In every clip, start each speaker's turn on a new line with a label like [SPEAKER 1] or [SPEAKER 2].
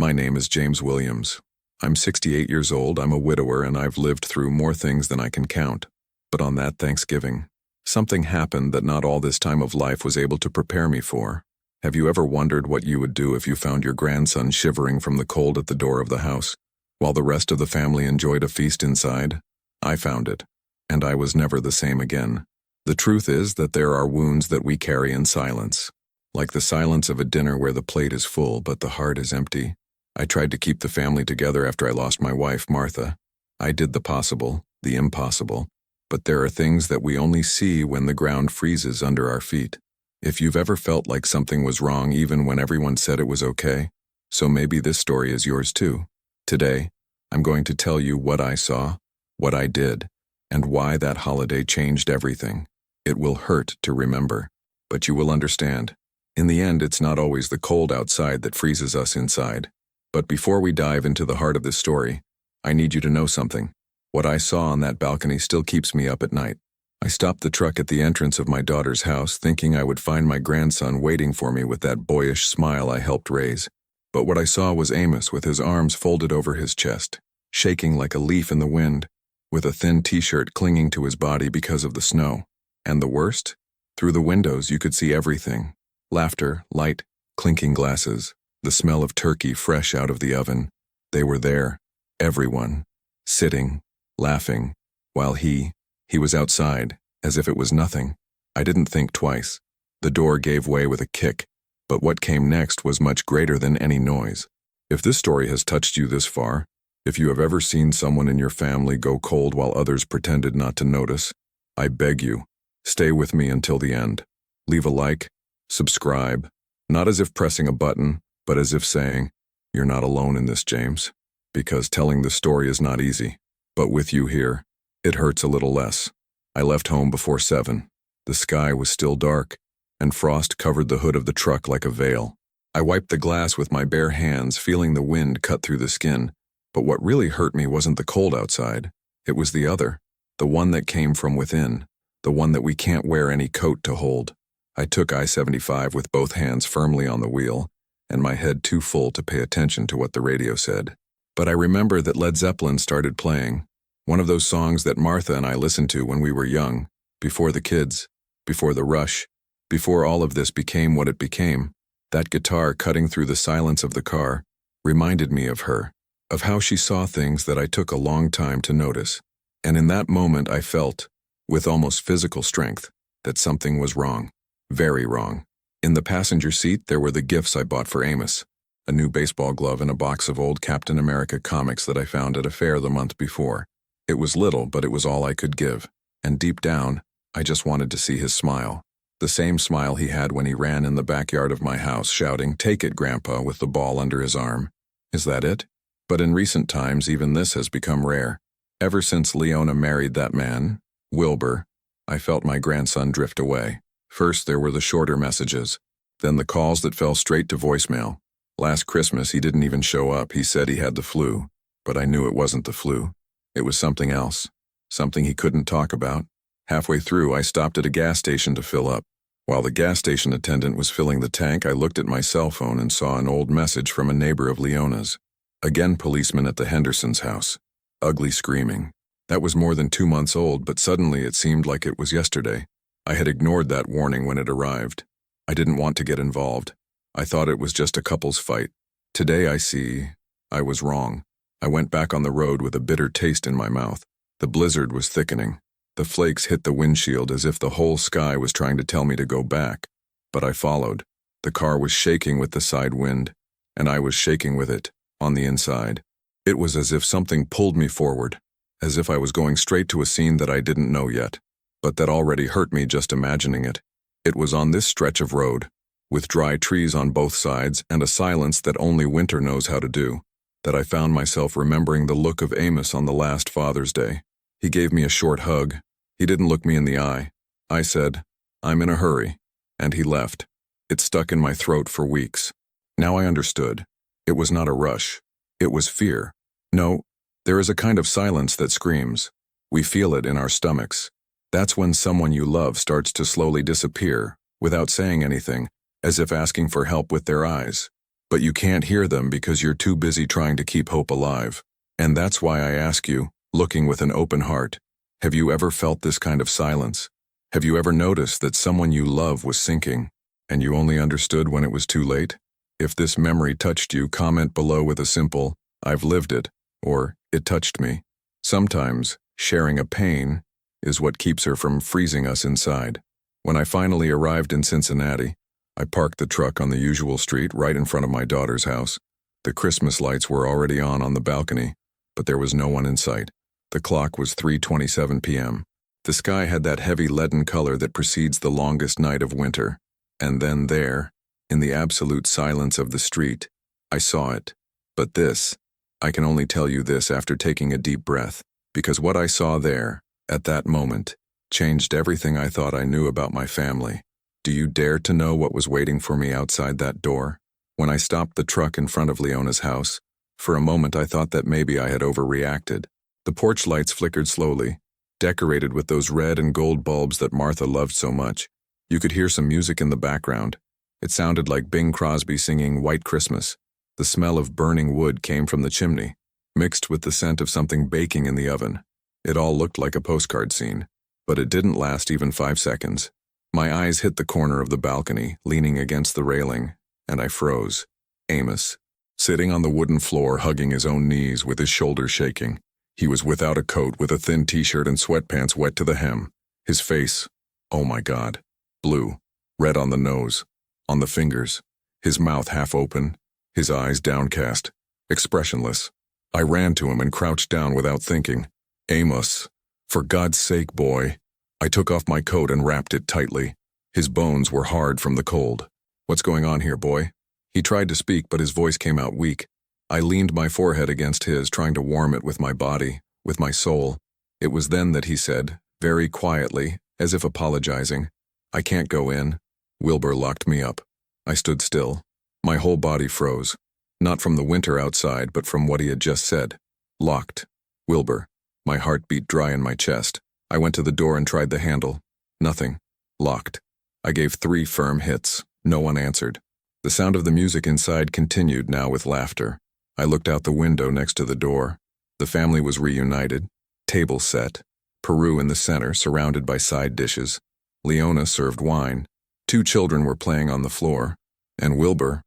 [SPEAKER 1] My name is James Williams. I'm 68 years old, I'm a widower, and I've lived through more things than I can count. But on that Thanksgiving, something happened that not all this time of life was able to prepare me for. Have you ever wondered what you would do if you found your grandson shivering from the cold at the door of the house, while the rest of the family enjoyed a feast inside? I found it, and I was never the same again. The truth is that there are wounds that we carry in silence, like the silence of a dinner where the plate is full but the heart is empty. I tried to keep the family together after I lost my wife, Martha. I did the possible, the impossible, but there are things that we only see when the ground freezes under our feet. If you've ever felt like something was wrong even when everyone said it was okay, so maybe this story is yours too. Today, I'm going to tell you what I saw, what I did, and why that holiday changed everything. It will hurt to remember, but you will understand. In the end, it's not always the cold outside that freezes us inside. But before we dive into the heart of this story, I need you to know something. What I saw on that balcony still keeps me up at night. I stopped the truck at the entrance of my daughter's house, thinking I would find my grandson waiting for me with that boyish smile I helped raise. But what I saw was Amos with his arms folded over his chest, shaking like a leaf in the wind, with a thin t-shirt clinging to his body because of the snow. And the worst? Through the windows you could see everything. Laughter, light, clinking glasses, the smell of turkey fresh out of the oven. They were there, everyone, sitting, laughing, while he was outside, as if it was nothing. I didn't think twice. The door gave way with a kick, but what came next was much greater than any noise. If this story has touched you this far, if you have ever seen someone in your family go cold while others pretended not to notice, I beg you, stay with me until the end. Leave a like, subscribe, not as if pressing a button, but as if saying, you're not alone in this, James. Because telling the story is not easy. But with you here, it hurts a little less. I left home before 7. The sky was still dark, and frost covered the hood of the truck like a veil. I wiped the glass with my bare hands, feeling the wind cut through the skin. But what really hurt me wasn't the cold outside. It was the other, the one that came from within, the one that we can't wear any coat to hold. I took I-75 with both hands firmly on the wheel, and my head too full to pay attention to what the radio said. But I remember that Led Zeppelin started playing, one of those songs that Martha and I listened to when we were young, before the kids, before the rush, before all of this became what it became. That guitar cutting through the silence of the car reminded me of her, of how she saw things that I took a long time to notice. And in that moment I felt, with almost physical strength, that something was wrong, very wrong. In the passenger seat there were the gifts I bought for Amos, a new baseball glove and a box of old Captain America comics that I found at a fair the month before. It was little, but it was all I could give, and deep down, I just wanted to see his smile. The same smile he had when he ran in the backyard of my house shouting, "Take it, Grandpa," with the ball under his arm. Is that it? But in recent times even this has become rare. Ever since Leona married that man, Wilbur, I felt my grandson drift away. First there were the shorter messages, then the calls that fell straight to voicemail. Last Christmas he didn't even show up. He said he had the flu, but I knew it wasn't the flu. It was something else, something he couldn't talk about. Halfway through I stopped at a gas station to fill up. While the gas station attendant was filling the tank, I looked at my cell phone and saw an old message from a neighbor of Leona's. Again, policeman at the Hendersons' house. Ugly screaming. That was more than 2 months old, but suddenly it seemed like it was yesterday. I had ignored that warning when it arrived. I didn't want to get involved. I thought it was just a couple's fight. Today I see I was wrong. I went back on the road with a bitter taste in my mouth. The blizzard was thickening. The flakes hit the windshield as if the whole sky was trying to tell me to go back. But I followed. The car was shaking with the side wind, and I was shaking with it, on the inside. It was as if something pulled me forward, as if I was going straight to a scene that I didn't know yet, but that already hurt me just imagining it. It was on this stretch of road, with dry trees on both sides and a silence that only winter knows how to do, that I found myself remembering the look of Amos on the last Father's Day. He gave me a short hug. He didn't look me in the eye. I said, "I'm in a hurry," and he left. It stuck in my throat for weeks. Now I understood. It was not a rush. It was fear. No, there is a kind of silence that screams. We feel it in our stomachs. That's when someone you love starts to slowly disappear, without saying anything, as if asking for help with their eyes. but you can't hear them because you're too busy trying to keep hope alive. And that's why I ask you, looking with an open heart, have you ever felt this kind of silence? Have you ever noticed that someone you love was sinking, and you only understood when it was too late? If this memory touched you, comment below with a simple, "I've lived it," or "It touched me." Sometimes, sharing a pain is what keeps her from freezing us inside. When I finally arrived in Cincinnati, I parked the truck on the usual street right in front of my daughter's house. The Christmas lights were already on the balcony, but there was no one in sight. The clock was 3:27 p.m. The sky had that heavy leaden color that precedes the longest night of winter. And then there, in the absolute silence of the street, I saw it. But this, I can only tell you this after taking a deep breath, because what I saw there, at that moment, changed everything I thought I knew about my family. Do you dare to know what was waiting for me outside that door? When I stopped the truck in front of Leona's house, for a moment I thought that maybe I had overreacted. The porch lights flickered slowly, decorated with those red and gold bulbs that Martha loved so much. You could hear some music in the background. It sounded like Bing Crosby singing White Christmas. The smell of burning wood came from the chimney, mixed with the scent of something baking in the oven. It all looked like a postcard scene, but it didn't last even 5 seconds. My eyes hit the corner of the balcony, leaning against the railing, and I froze. Amos, sitting on the wooden floor hugging his own knees with his shoulders shaking. He was without a coat, with a thin t-shirt and sweatpants wet to the hem. His face, oh my God, blue, red on the nose, on the fingers, his mouth half open, his eyes downcast, expressionless. I ran to him and crouched down without thinking. Amos, for God's sake, boy. I took off my coat and wrapped it tightly. His bones were hard from the cold. What's going on here, boy? He tried to speak, but his voice came out weak. I leaned my forehead against his, trying to warm it with my body, with my soul. It was then that he said, very quietly, as if apologizing, "I can't go in. Wilbur locked me up." I stood still. My whole body froze. Not from the winter outside, but from what he had just said. Locked. Wilbur. My heart beat dry in my chest. I went to the door and tried the handle. Nothing. Locked. I gave 3 firm hits. No one answered. The sound of the music inside continued, now with laughter. I looked out the window next to the door. The family was reunited. Table set. Peru in the center, surrounded by side dishes. Leona served wine. 2 children were playing on the floor. And Wilbur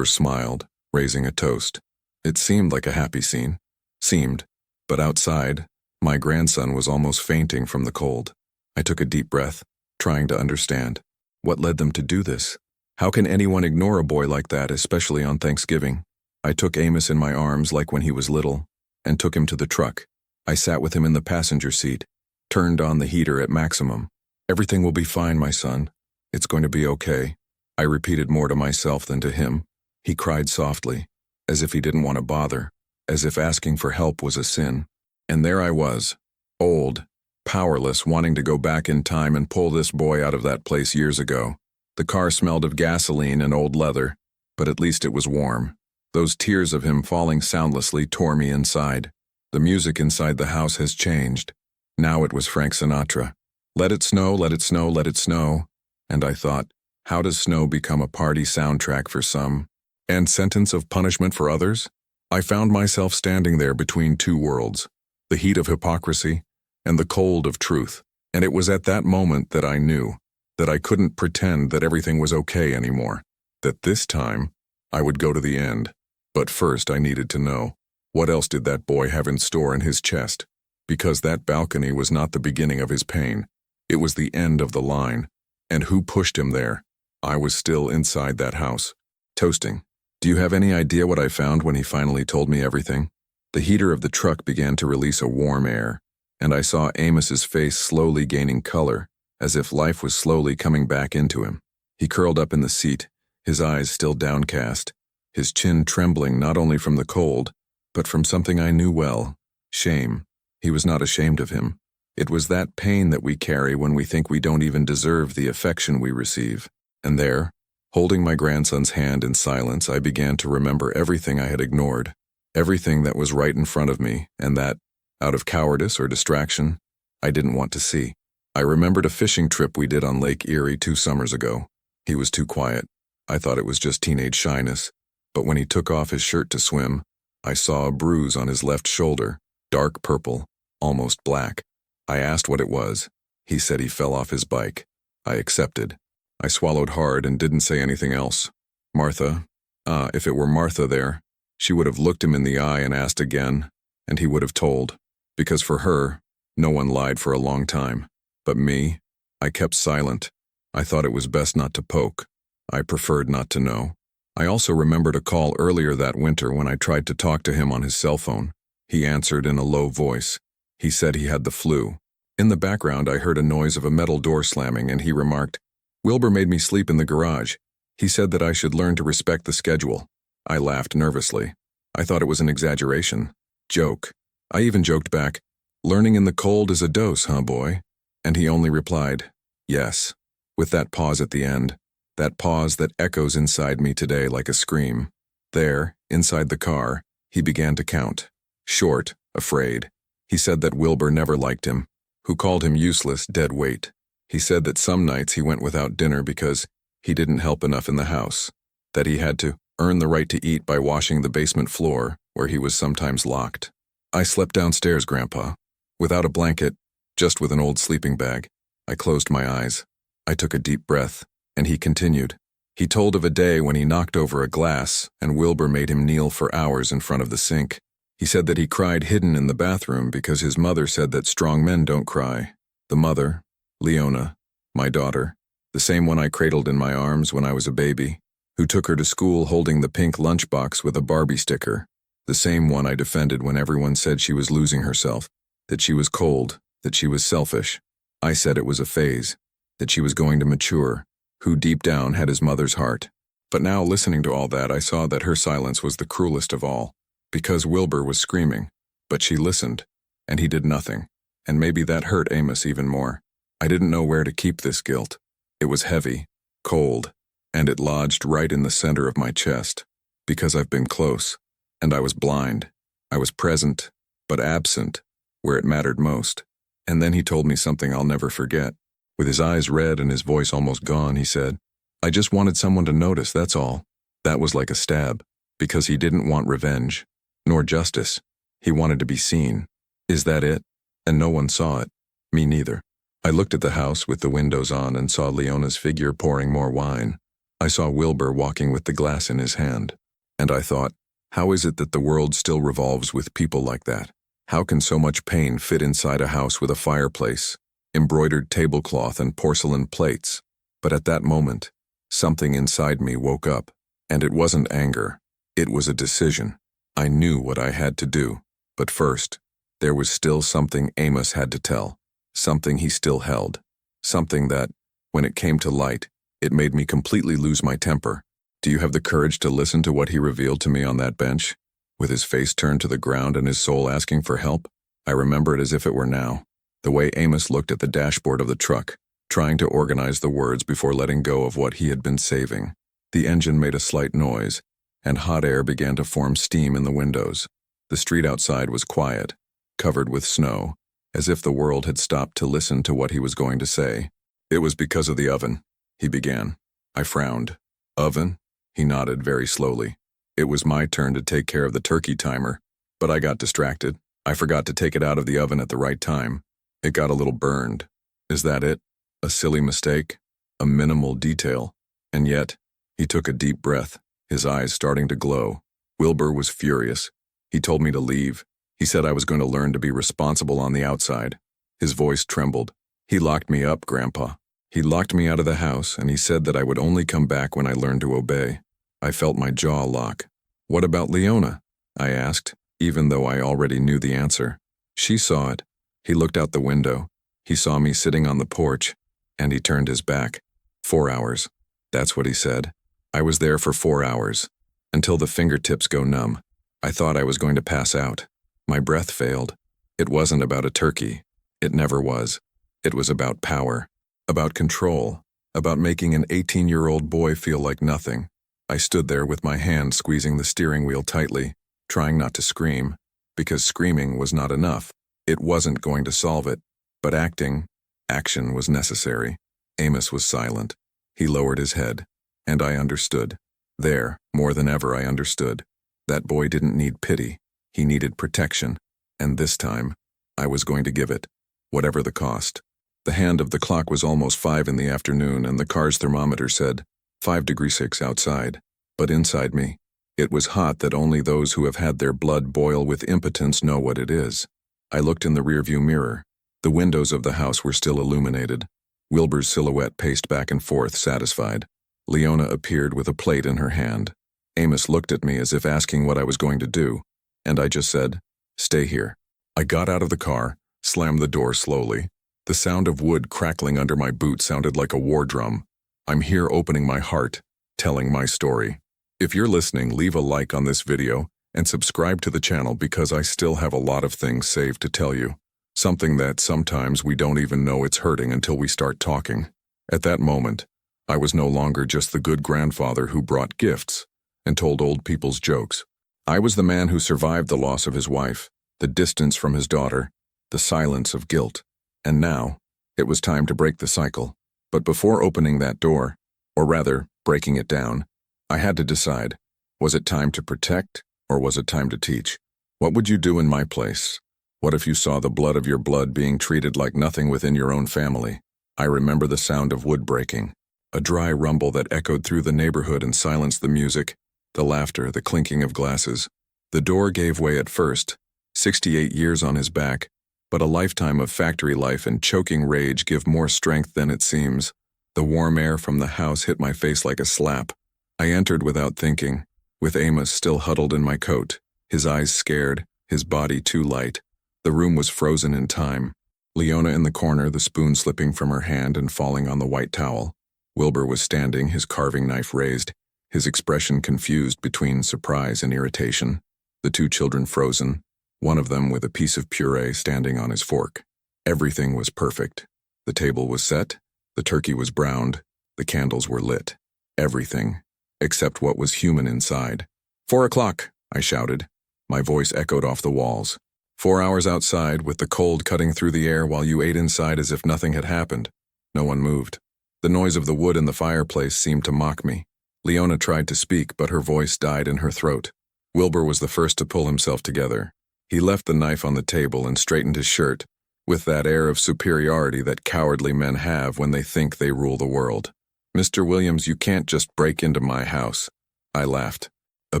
[SPEAKER 1] smiled, raising a toast. It seemed like a happy scene. Seemed. But outside, my grandson was almost fainting from the cold. I took a deep breath, trying to understand. What led them to do this? How can anyone ignore a boy like that, especially on Thanksgiving? I took Amos in my arms like when he was little, and took him to the truck. I sat with him in the passenger seat, turned on the heater at maximum. "Everything will be fine, my son. It's going to be okay." I repeated more to myself than to him. He cried softly, as if he didn't want to bother, as if asking for help was a sin. And there I was, old, powerless, wanting to go back in time and pull this boy out of that place years ago. The car smelled of gasoline and old leather, but at least it was warm. Those tears of him falling soundlessly tore me inside. The music inside the house has changed. Now it was Frank Sinatra. Let it snow, let it snow, let it snow. And I thought, how does snow become a party soundtrack for some, and sentence of punishment for others? I found myself standing there between 2 worlds, the heat of hypocrisy and the cold of truth. And it was at that moment that I knew that I couldn't pretend that everything was okay anymore, that this time I would go to the end. But first I needed to know, what else did that boy have in store in his chest? Because that balcony was not the beginning of his pain. It was the end of the line. And who pushed him there? I was still inside that house, toasting. Do you have any idea what I found when he finally told me everything? The heater of the truck began to release a warm air, and I saw Amos's face slowly gaining color, as if life was slowly coming back into him. He curled up in the seat, his eyes still downcast, his chin trembling not only from the cold, but from something I knew well, shame. He was not ashamed of him. It was that pain that we carry when we think we don't even deserve the affection we receive. And there, holding my grandson's hand in silence, I began to remember everything I had ignored, everything that was right in front of me, and that, out of cowardice or distraction, I didn't want to see. I remembered a fishing trip we did on Lake Erie 2 summers ago. He was too quiet. I thought it was just teenage shyness. But when he took off his shirt to swim, I saw a bruise on his left shoulder, dark purple, almost black. I asked what it was. He said he fell off his bike. I accepted. I swallowed hard and didn't say anything else. Martha, if it were Martha there, she would have looked him in the eye and asked again, and he would have told. Because for her, no one lied for a long time. But me, I kept silent. I thought it was best not to poke. I preferred not to know. I also remembered a call earlier that winter when I tried to talk to him on his cell phone. He answered in a low voice. He said he had the flu. In the background, I heard a noise of a metal door slamming, and he remarked, "Wilbur made me sleep in the garage. He said that I should learn to respect the schedule." I laughed nervously. I thought it was an exaggeration. Joke. I even joked back, "Learning in the cold is a dose, huh, boy?" And he only replied, "Yes," with that pause at the end, that pause that echoes inside me today like a scream. There, inside the car, he began to count. Short, afraid. He said that Wilbur never liked him, who called him useless, dead weight. He said that some nights he went without dinner because he didn't help enough in the house, that he had to earn the right to eat by washing the basement floor, where he was sometimes locked. I slept downstairs, Grandpa, without a blanket, just with an old sleeping bag. I closed my eyes. I took a deep breath, and he continued. He told of a day when he knocked over a glass, and Wilbur made him kneel for hours in front of the sink. He said that he cried hidden in the bathroom because his mother said that strong men don't cry. The mother, Leona, my daughter, the same one I cradled in my arms when I was a baby, who took her to school holding the pink lunchbox with a Barbie sticker, the same one I defended when everyone said she was losing herself, that she was cold, that she was selfish. I said it was a phase, that she was going to mature, who deep down had his mother's heart. But now, listening to all that, I saw that her silence was the cruelest of all, because Wilbur was screaming, but she listened, and he did nothing, and maybe that hurt Amos even more. I didn't know where to keep this guilt. It was heavy, cold, and it lodged right in the center of my chest, because I've been close, and I was blind. I was present, but absent, where it mattered most. And then he told me something I'll never forget. With his eyes red and his voice almost gone, he said, "I just wanted someone to notice, that's all." That was like a stab, because he didn't want revenge, nor justice. He wanted to be seen. Is that it? And no one saw it. Me neither. I looked at the house with the windows on and saw Leona's figure pouring more wine. I saw Wilbur walking with the glass in his hand. And I thought, how is it that the world still revolves with people like that? How can so much pain fit inside a house with a fireplace, embroidered tablecloth and porcelain plates? But at that moment, something inside me woke up, and it wasn't anger. It was a decision. I knew what I had to do. But first, there was still something Amos had to tell, something he still held, something that, when it came to light, it made me completely lose my temper. Do you have the courage to listen to what he revealed to me on that bench, with his face turned to the ground and his soul asking for help? I remember it as if it were now, the way Amos looked at the dashboard of the truck, trying to organize the words before letting go of what he had been saving. The engine made a slight noise, and hot air began to form steam in the windows. The street outside was quiet, covered with snow, as if the world had stopped to listen to what he was going to say. "It was because of the oven," he began. I frowned. "Oven?" He nodded very slowly. "It was my turn to take care of the turkey timer, but I got distracted. I forgot to take it out of the oven at the right time. It got a little burned. Is that it? A silly mistake? A minimal detail?" And yet, he took a deep breath, his eyes starting to glow. Wilbur was furious. He told me to leave. He said I was going to learn to be responsible on the outside. His voice trembled. "He locked me up, Grandpa. He locked me out of the house, and he said that I would only come back when I learned to obey." I felt my jaw lock. "What about Leona?" I asked, even though I already knew the answer. "She saw it." He looked out the window. He saw me sitting on the porch, and he turned his back. 4 hours. That's what he said. I was there for 4 hours, until the fingertips go numb. I thought I was going to pass out. My breath failed. It wasn't about a turkey. It never was. It was about power, about control, about making an 18-year-old boy feel like nothing. I stood there with my hand squeezing the steering wheel tightly, trying not to scream, because screaming was not enough. It wasn't going to solve it, but action was necessary. Amos was silent. He lowered his head, and I understood. There, more than ever, I understood. That boy didn't need pity. He needed protection. And this time, I was going to give it, whatever the cost. The hand of the clock was almost 5 in the afternoon, and the car's thermometer said 5 degrees 6 outside. But inside me, it was hot that only those who have had their blood boil with impotence know what it is. I looked in the rearview mirror. The windows of the house were still illuminated. Wilbur's silhouette paced back and forth, satisfied. Leona appeared with a plate in her hand. Amos looked at me as if asking what I was going to do, and I just said, "Stay here." I got out of the car, slammed the door slowly. The sound of wood crackling under my boot sounded like a war drum. I'm here opening my heart, telling my story. If you're listening, leave a like on this video and subscribe to the channel because I still have a lot of things saved to tell you. Something that sometimes we don't even know it's hurting until we start talking. At that moment, I was no longer just the good grandfather who brought gifts and told old people's jokes. I was the man who survived the loss of his wife, the distance from his daughter, the silence of guilt. And now, it was time to break the cycle. But before opening that door, or rather, breaking it down, I had to decide, was it time to protect or was it time to teach? What would you do in my place? What if you saw the blood of your blood being treated like nothing within your own family? I remember the sound of wood breaking, a dry rumble that echoed through the neighborhood and silenced the music, the laughter, the clinking of glasses. The door gave way at first, 68 years on his back, but a lifetime of factory life and choking rage give more strength than it seems. The warm air from the house hit my face like a slap. I entered without thinking, with Amos still huddled in my coat, his eyes scared, his body too light. The room was frozen in time. Leona in the corner, the spoon slipping from her hand and falling on the white towel. Wilbur was standing, his carving knife raised, his expression confused between surprise and irritation. The 2 children frozen, one of them with a piece of puree standing on his fork. Everything was perfect. The table was set, the turkey was browned, the candles were lit. Everything, except what was human inside. 4 o'clock, I shouted. My voice echoed off the walls. 4 hours outside, with the cold cutting through the air while you ate inside as if nothing had happened. No one moved. The noise of the wood in the fireplace seemed to mock me. Leona tried to speak, but her voice died in her throat. Wilbur was the first to pull himself together. He left the knife on the table and straightened his shirt, with that air of superiority that cowardly men have when they think they rule the world. "Mr. Williams, you can't just break into my house." I laughed, a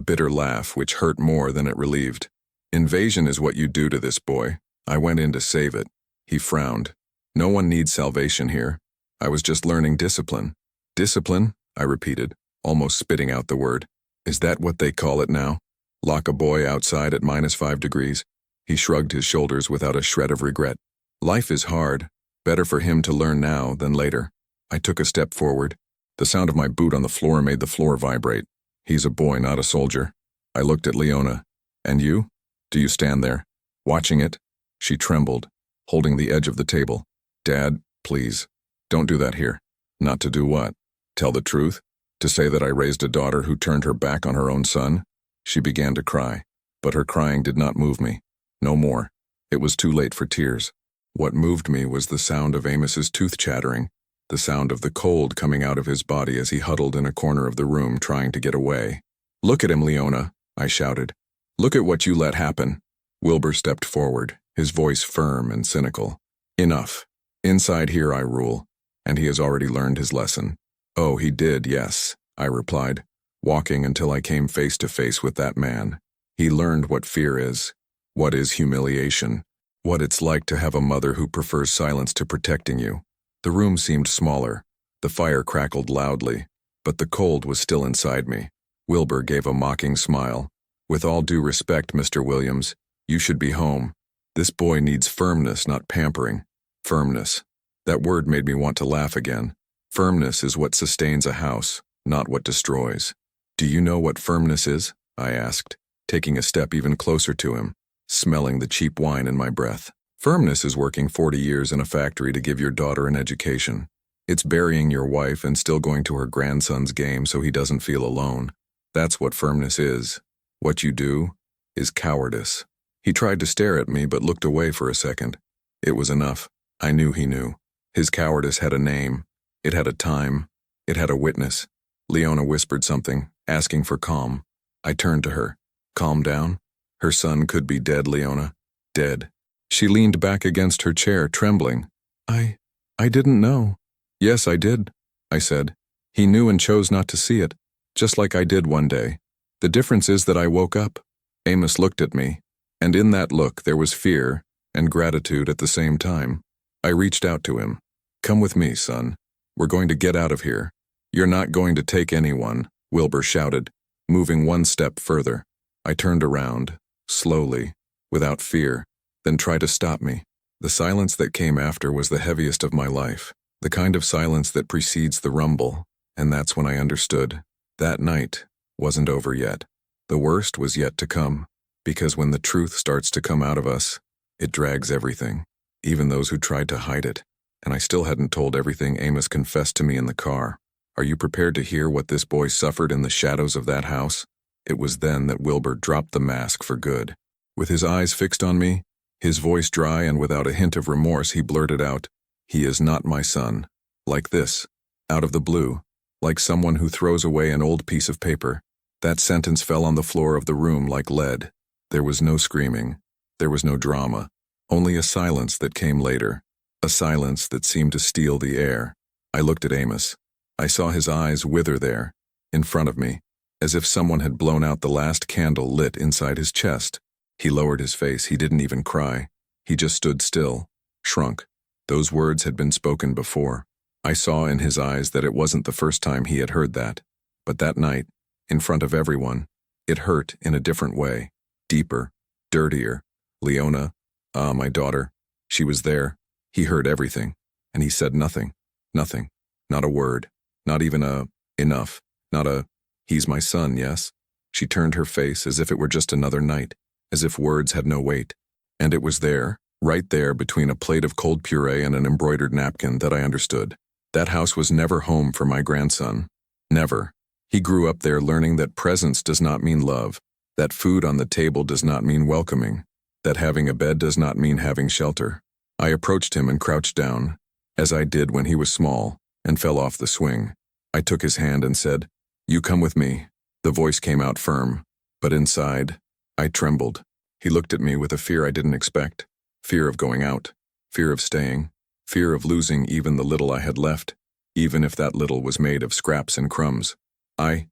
[SPEAKER 1] bitter laugh which hurt more than it relieved. "Invasion is what you do to this boy. I went in to save it." He frowned. "No one needs salvation here. I was just learning discipline." "Discipline?" I repeated, almost spitting out the word. "Is that what they call it now? Lock a boy outside at -5 degrees? He shrugged his shoulders without a shred of regret. "Life is hard. Better for him to learn now than later." I took a step forward. The sound of my boot on the floor made the floor vibrate. "He's a boy, not a soldier." I looked at Leona. "And you? Do you stand there, watching it?" She trembled, holding the edge of the table. "Dad, please, don't do that here." "Not to do what? Tell the truth? To say that I raised a daughter who turned her back on her own son?" She began to cry, but her crying did not move me. No more. It was too late for tears. What moved me was the sound of Amos's tooth chattering, the sound of the cold coming out of his body as he huddled in a corner of the room trying to get away. "Look at him, Leona," I shouted. "Look at what you let happen." Wilbur stepped forward, his voice firm and cynical. "Enough. Inside here I rule, and he has already learned his lesson." "Oh, he did, yes," I replied, walking until I came face to face with that man. "He learned what fear is, what is humiliation, what it's like to have a mother who prefers silence to protecting you." The room seemed smaller, the fire crackled loudly, but the cold was still inside me. Wilbur gave a mocking smile. "With all due respect, Mr. Williams, you should be home. This boy needs firmness, not pampering." Firmness. That word made me want to laugh again. Firmness is what sustains a house, not what destroys. "Do you know what firmness is?" I asked, taking a step even closer to him, smelling the cheap wine in my breath. "Firmness is working 40 years in a factory to give your daughter an education. It's burying your wife and still going to her grandson's game so he doesn't feel alone. That's what firmness is. What you do is cowardice." He tried to stare at me but looked away for a second. It was enough. I knew he knew. His cowardice had a name. It had a time. It had a witness. Leona whispered something, asking for calm. I turned to her. Calm down? Her son could be dead, Leona. Dead. She leaned back against her chair, trembling. I didn't know. Yes, I did, I said. He knew and chose not to see it, just like I did one day. The difference is that I woke up. Amos looked at me, and in that look there was fear and gratitude at the same time. I reached out to him. Come with me, son. We're going to get out of here. You're not going to take anyone, Wilbur shouted, moving one step further. I turned around, slowly, without fear, then tried to stop me. The silence that came after was the heaviest of my life, the kind of silence that precedes the rumble, and that's when I understood. That night wasn't over yet. The worst was yet to come, because when the truth starts to come out of us, it drags everything, even those who tried to hide it. And I still hadn't told everything Amos confessed to me in the car. Are you prepared to hear what this boy suffered in the shadows of that house? It was then that Wilbur dropped the mask for good. With his eyes fixed on me, his voice dry and without a hint of remorse, he blurted out, "He is not my son." Like this, out of the blue, like someone who throws away an old piece of paper. That sentence fell on the floor of the room like lead. There was no screaming. There was no drama. Only a silence that came later. A silence that seemed to steal the air. I looked at Amos. I saw his eyes wither there, in front of me, as if someone had blown out the last candle lit inside his chest. He lowered his face. He didn't even cry. He just stood still, shrunk. Those words had been spoken before. I saw in his eyes that it wasn't the first time he had heard that. But that night, in front of everyone, it hurt in a different way. Deeper, dirtier. Leona, my daughter, she was there. He heard everything, and he said nothing. Nothing. Not a word. Not even a, enough. Not a, he's my son, yes? She turned her face as if it were just another night, as if words had no weight. And it was there, right there between a plate of cold puree and an embroidered napkin, that I understood. That house was never home for my grandson. Never. He grew up there learning that presence does not mean love, that food on the table does not mean welcoming, that having a bed does not mean having shelter. I approached him and crouched down, as I did when he was small, and fell off the swing. I took his hand and said, "You come with me." The voice came out firm, but inside, I trembled. He looked at me with a fear I didn't expect. Fear of going out, fear of staying, fear of losing even the little I had left, even if that little was made of scraps and crumbs. I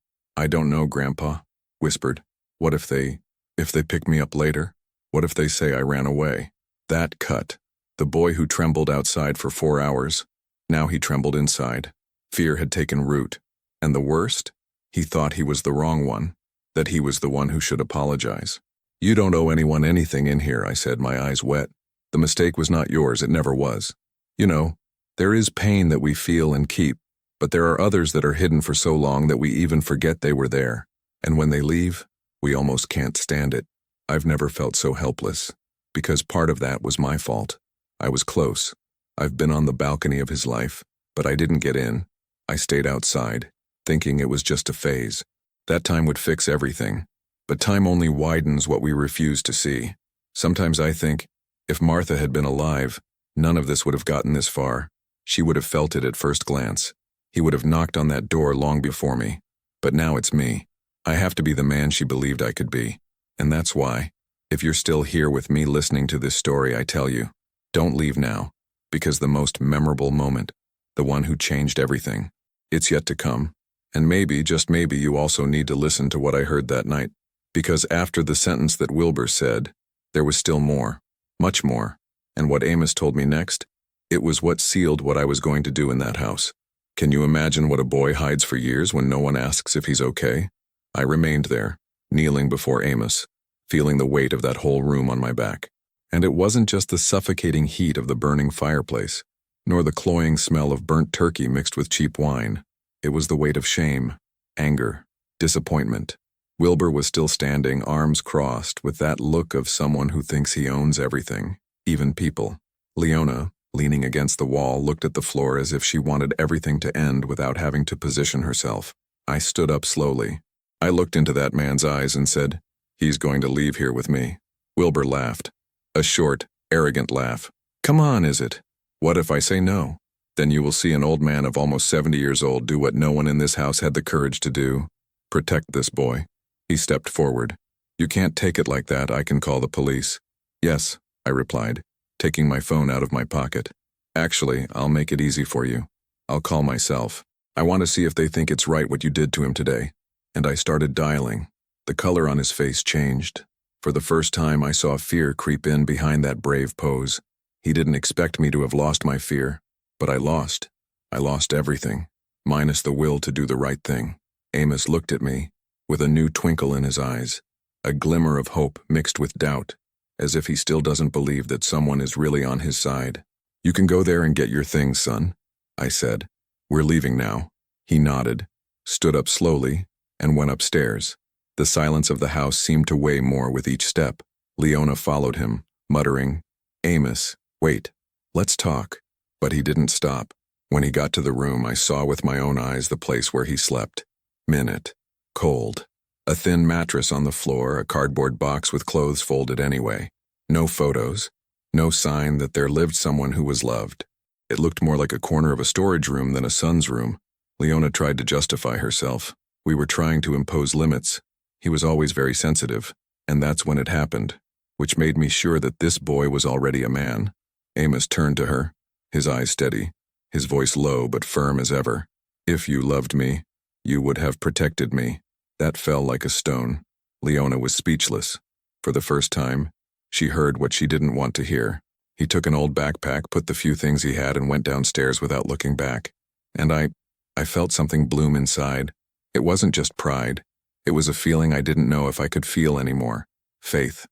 [SPEAKER 1] don't know, Grandpa, whispered. What if they pick me up later? What if they say I ran away? That cut. The boy who trembled outside for 4 hours, now he trembled inside. Fear had taken root. And the worst? He thought he was the wrong one, that he was the one who should apologize. "You don't owe anyone anything in here," I said, my eyes wet. "The mistake was not yours, it never was. You know, there is pain that we feel and keep, but there are others that are hidden for so long that we even forget they were there. And when they leave, we almost can't stand it. I've never felt so helpless, because part of that was my fault. I was close. I've been on the balcony of his life, but I didn't get in. I stayed outside, thinking it was just a phase. That time would fix everything. But time only widens what we refuse to see. Sometimes I think, if Martha had been alive, none of this would have gotten this far. She would have felt it at first glance. He would have knocked on that door long before me. But now it's me. I have to be the man she believed I could be. And that's why, if you're still here with me listening to this story, I tell you, don't leave now, because the most memorable moment, the one who changed everything, it's yet to come. And maybe, just maybe, you also need to listen to what I heard that night. Because after the sentence that Wilbur said, there was still more, much more. And what Amos told me next, it was what sealed what I was going to do in that house. Can you imagine what a boy hides for years when no one asks if he's okay? I remained there, kneeling before Amos, feeling the weight of that whole room on my back. And it wasn't just the suffocating heat of the burning fireplace, nor the cloying smell of burnt turkey mixed with cheap wine. It was the weight of shame, anger, disappointment. Wilbur was still standing, arms crossed, with that look of someone who thinks he owns everything, even people. Leona, leaning against the wall, looked at the floor as if she wanted everything to end without having to position herself. I stood up slowly. I looked into that man's eyes and said, "He's going to leave here with me." Wilbur laughed. A short, arrogant laugh. "Come on, is it? What if I say no? Then you will see an old man of almost 70 years old do what no one in this house had the courage to do. Protect this boy. He stepped forward. You can't take it like that. I can call the police. Yes, I replied, taking my phone out of my pocket. Actually, I'll make it easy for you. I'll call myself. I want to see if they think it's right what you did to him today. And I started dialing. The color on his face changed. For the first time, I saw fear creep in behind that brave pose. He didn't expect me to have lost my fear, but I lost. I lost everything, minus the will to do the right thing. Amos looked at me, with a new twinkle in his eyes, a glimmer of hope mixed with doubt, as if he still doesn't believe that someone is really on his side. You can go there and get your things, son, I said. We're leaving now. He nodded, stood up slowly, and went upstairs. The silence of the house seemed to weigh more with each step. Leona followed him, muttering, Amos, wait, let's talk. But he didn't stop. When he got to the room, I saw with my own eyes the place where he slept. Minute. Cold. A thin mattress on the floor, a cardboard box with clothes folded anyway. No photos. No sign that there lived someone who was loved. It looked more like a corner of a storage room than a son's room. Leona tried to justify herself. We were trying to impose limits. He was always very sensitive, and that's when it happened, which made me sure that this boy was already a man. Amos turned to her, his eyes steady, his voice low but firm as ever. If you loved me, you would have protected me. That fell like a stone. Leona was speechless. For the first time, she heard what she didn't want to hear. He took an old backpack, put the few things he had, and went downstairs without looking back. And I felt something bloom inside. It wasn't just pride. It was a feeling I didn't know if I could feel anymore. Faith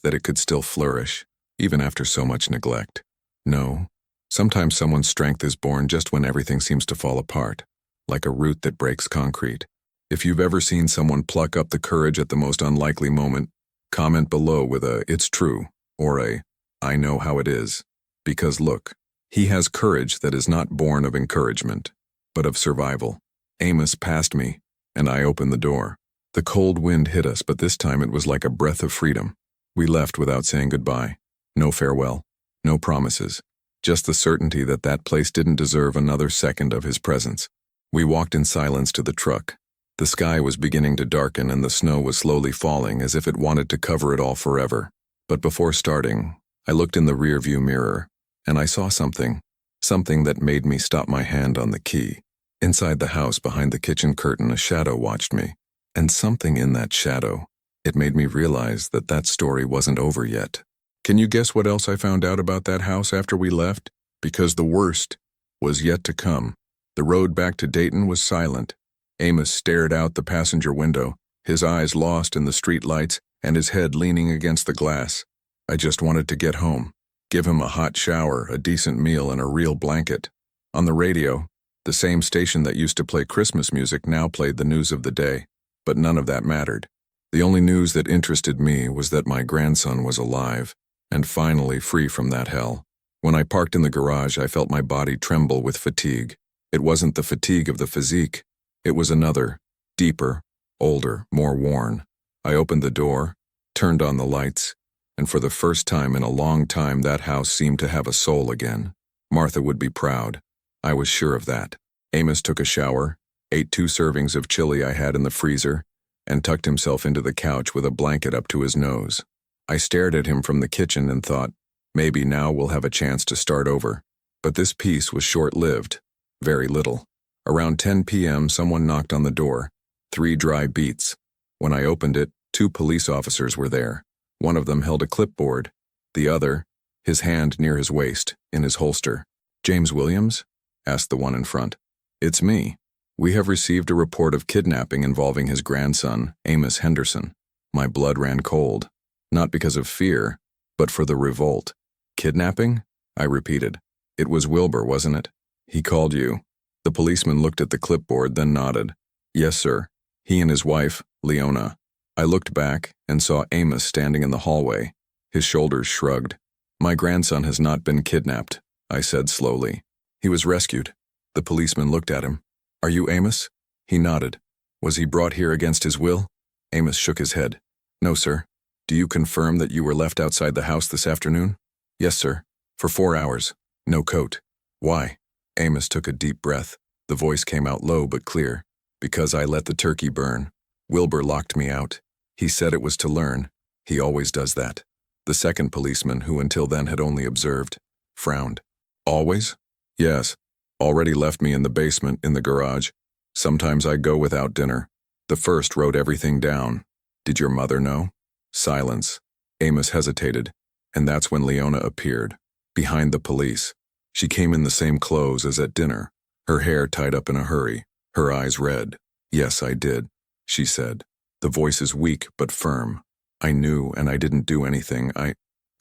[SPEAKER 1] that it could still flourish, even after so much neglect. No, sometimes someone's strength is born just when everything seems to fall apart, like a root that breaks concrete. If you've ever seen someone pluck up the courage at the most unlikely moment, comment below with a "it's true" or a "I know how it is." Because look, he has courage that is not born of encouragement, but of survival. Amos passed me, and I opened the door. The cold wind hit us, but this time it was like a breath of freedom. We left without saying goodbye. No farewell, no promises, just the certainty that that place didn't deserve another second of his presence. We walked in silence to the truck. The sky was beginning to darken and the snow was slowly falling as if it wanted to cover it all forever. But before starting, I looked in the rearview mirror, and I saw something that made me stop my hand on the key. Inside the house behind the kitchen curtain, a shadow watched me. And something in that shadow, it made me realize that that story wasn't over yet. Can you guess what else I found out about that house after we left? Because the worst was yet to come. The road back to Dayton was silent. Amos stared out the passenger window, his eyes lost in the street lights and his head leaning against the glass. I just wanted to get home, give him a hot shower, a decent meal, and a real blanket. On the radio, the same station that used to play Christmas music now played the news of the day. But none of that mattered. The only news that interested me was that my grandson was alive, and finally free from that hell. When I parked in the garage, I felt my body tremble with fatigue. It wasn't the fatigue of the physique. It was another, deeper, older, more worn. I opened the door, turned on the lights, and for the first time in a long time that house seemed to have a soul again. Martha would be proud. I was sure of that. Amos took a shower, ate 2 servings of chili I had in the freezer, and tucked himself into the couch with a blanket up to his nose. I stared at him from the kitchen and thought, maybe now we'll have a chance to start over. But this peace was short-lived. Very little. Around 10 p.m., someone knocked on the door. 3 dry beats. When I opened it, 2 police officers were there. One of them held a clipboard. The other, his hand near his waist, in his holster. James Williams? Asked the one in front. It's me. We have received a report of kidnapping involving his grandson, Amos Henderson. My blood ran cold, not because of fear, but for the revolt. Kidnapping? I repeated. It was Wilbur, wasn't it? He called you. The policeman looked at the clipboard, then nodded. Yes, sir. He and his wife, Leona. I looked back and saw Amos standing in the hallway. His shoulders shrugged. My grandson has not been kidnapped, I said slowly. He was rescued. The policeman looked at him. Are you Amos? He nodded. Was he brought here against his will? Amos shook his head. No, sir. Do you confirm that you were left outside the house this afternoon? Yes, sir. For 4 hours. No coat. Why? Amos took a deep breath. The voice came out low but clear. Because I let the turkey burn. Wilbur locked me out. He said it was to learn. He always does that. The second policeman, who until then had only observed, frowned. Always? Yes. Already left me in the basement, in the garage. Sometimes I go without dinner. The first wrote everything down. Did your mother know? Silence. Amos hesitated, and that's when Leona appeared, behind the police. She came in the same clothes as at dinner, her hair tied up in a hurry, her eyes red. Yes, I did, she said. The voice is weak but firm. I knew, and I didn't do anything. I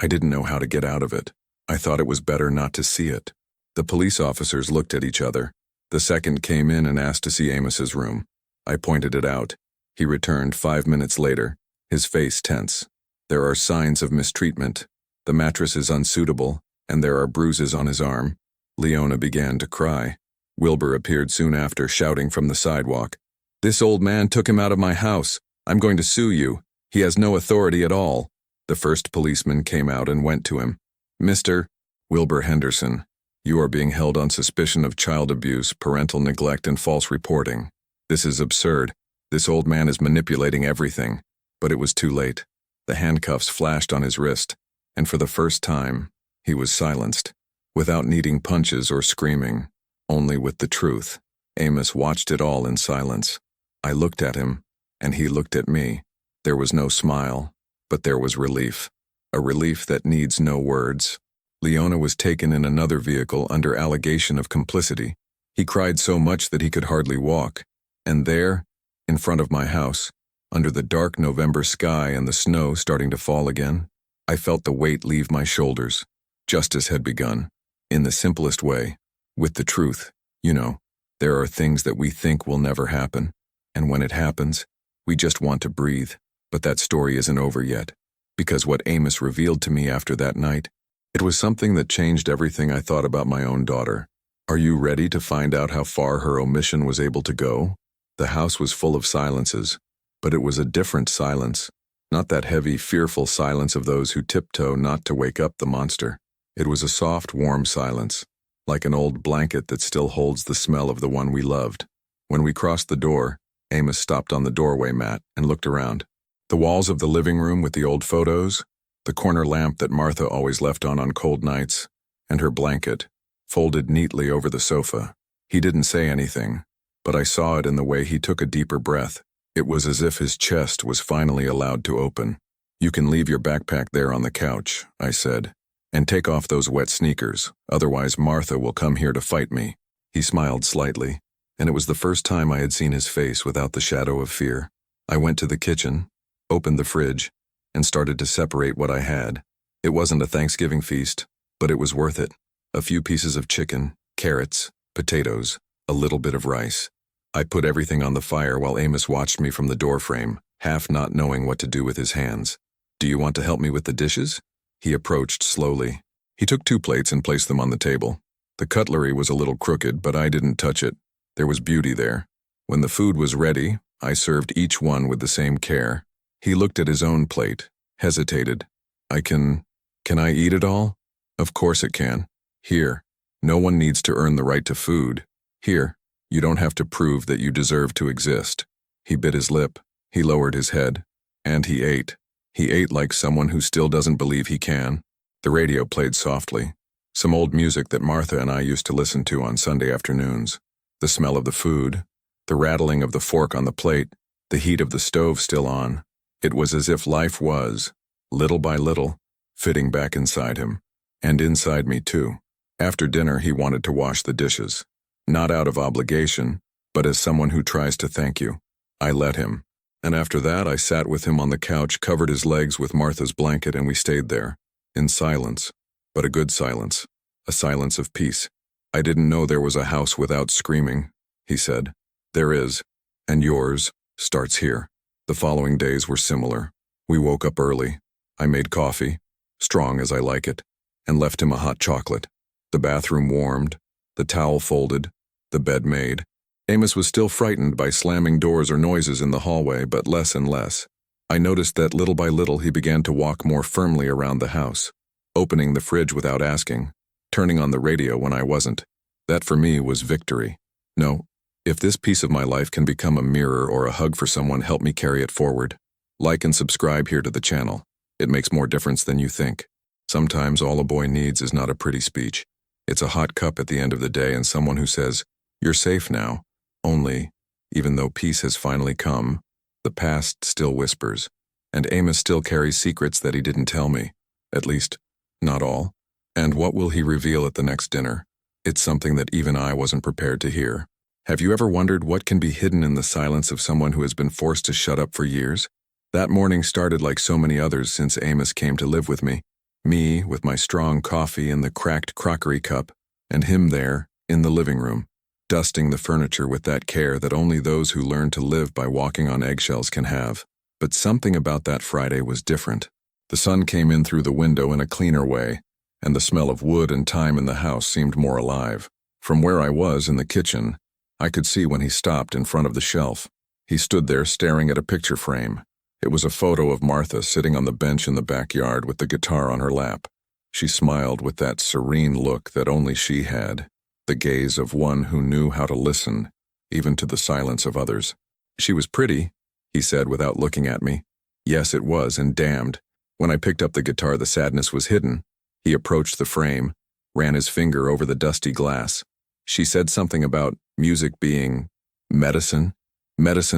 [SPEAKER 1] didn't know how to get out of it. I thought it was better not to see it. The police officers looked at each other. The second came in and asked to see Amos's room. I pointed it out. He returned 5 minutes later, his face tense. There are signs of mistreatment. The mattress is unsuitable, and there are bruises on his arm. Leona began to cry. Wilbur appeared soon after, shouting from the sidewalk. This old man took him out of my house. I'm going to sue you. He has no authority at all. The first policeman came out and went to him. Mr. Wilbur Henderson, you are being held on suspicion of child abuse, parental neglect, and false reporting. This is absurd. This old man is manipulating everything. But it was too late. The handcuffs flashed on his wrist, and for the first time, he was silenced, without needing punches or screaming, only with the truth. Amos watched it all in silence. I looked at him, and he looked at me. There was no smile, but there was relief. A relief that needs no words. Leona was taken in another vehicle under allegation of complicity. He cried so much that he could hardly walk. And there, in front of my house, under the dark November sky and the snow starting to fall again, I felt the weight leave my shoulders. Justice had begun, in the simplest way, with the truth. You know, there are things that we think will never happen, and when it happens, we just want to breathe. But that story isn't over yet, because what Amos revealed to me after that night, it was something that changed everything I thought about my own daughter. Are you ready to find out how far her omission was able to go? The house was full of silences, but it was a different silence, not that heavy, fearful silence of those who tiptoe not to wake up the monster. It was a soft, warm silence, like an old blanket that still holds the smell of the one we loved. When we crossed the door, Amos stopped on the doorway mat and looked around. The walls of the living room with the old photos, the corner lamp that Martha always left on cold nights, and her blanket, folded neatly over the sofa. He didn't say anything, but I saw it in the way he took a deeper breath. It was as if his chest was finally allowed to open. You can leave your backpack there on the couch, I said, and take off those wet sneakers, otherwise Martha will come here to fight me. He smiled slightly, and it was the first time I had seen his face without the shadow of fear. I went to the kitchen, opened the fridge, and started to separate what I had. It wasn't a Thanksgiving feast, but it was worth it. A few pieces of chicken, carrots, potatoes, a little bit of rice. I put everything on the fire while Amos watched me from the doorframe, half not knowing what to do with his hands. Do you want to help me with the dishes? He approached slowly. He took 2 plates and placed them on the table. The cutlery was a little crooked, but I didn't touch it. There was beauty there. When the food was ready, I served each one with the same care. He looked at his own plate, hesitated. Can I eat it all? Of course it can. Here. No one needs to earn the right to food. Here. You don't have to prove that you deserve to exist. He bit his lip. He lowered his head. And he ate. He ate like someone who still doesn't believe he can. The radio played softly. Some old music that Martha and I used to listen to on Sunday afternoons. The smell of the food. The rattling of the fork on the plate. The heat of the stove still on. It was as if life was, little by little, fitting back inside him. And inside me too. After dinner he wanted to wash the dishes. Not out of obligation, but as someone who tries to thank you. I let him. And after that I sat with him on the couch, covered his legs with Martha's blanket, and we stayed there, in silence, but a good silence, a silence of peace. I didn't know there was a house without screaming, he said. There is, and yours starts here. The following days were similar. We woke up early. I made coffee, strong as I like it, and left him a hot chocolate. The bathroom warmed, the towel folded, the bed made. Amos was still frightened by slamming doors or noises in the hallway, but less and less. I noticed that little by little he began to walk more firmly around the house, opening the fridge without asking, turning on the radio when I wasn't. That for me was victory. No, If this piece of my life can become a mirror or a hug for someone, help me carry it forward. Like and subscribe here to the channel. It makes more difference than you think. Sometimes all a boy needs is not a pretty speech. It's a hot cup at the end of the day and someone who says, "You're safe now." Only, even though peace has finally come, the past still whispers, and Amos still carries secrets that he didn't tell me. At least, not all. And what will he reveal at the next dinner? It's something that even I wasn't prepared to hear. Have you ever wondered what can be hidden in the silence of someone who has been forced to shut up for years? That morning started like so many others since Amos came to live with me. Me, with my strong coffee in the cracked crockery cup, and him there, in the living room, dusting the furniture with that care that only those who learn to live by walking on eggshells can have. But something about that Friday was different. The sun came in through the window in a cleaner way, and the smell of wood and thyme in the house seemed more alive. From where I was in the kitchen, I could see when he stopped in front of the shelf. He stood there staring at a picture frame. It was a photo of Martha sitting on the bench in the backyard with the guitar on her lap. She smiled with that serene look that only she had, the gaze of one who knew how to listen, even to the silence of others. "She was pretty," he said without looking at me. Yes, it was, and damned. When I picked up the guitar, the sadness was hidden. He approached the frame, ran his finger over the dusty glass. She said something about music being medicine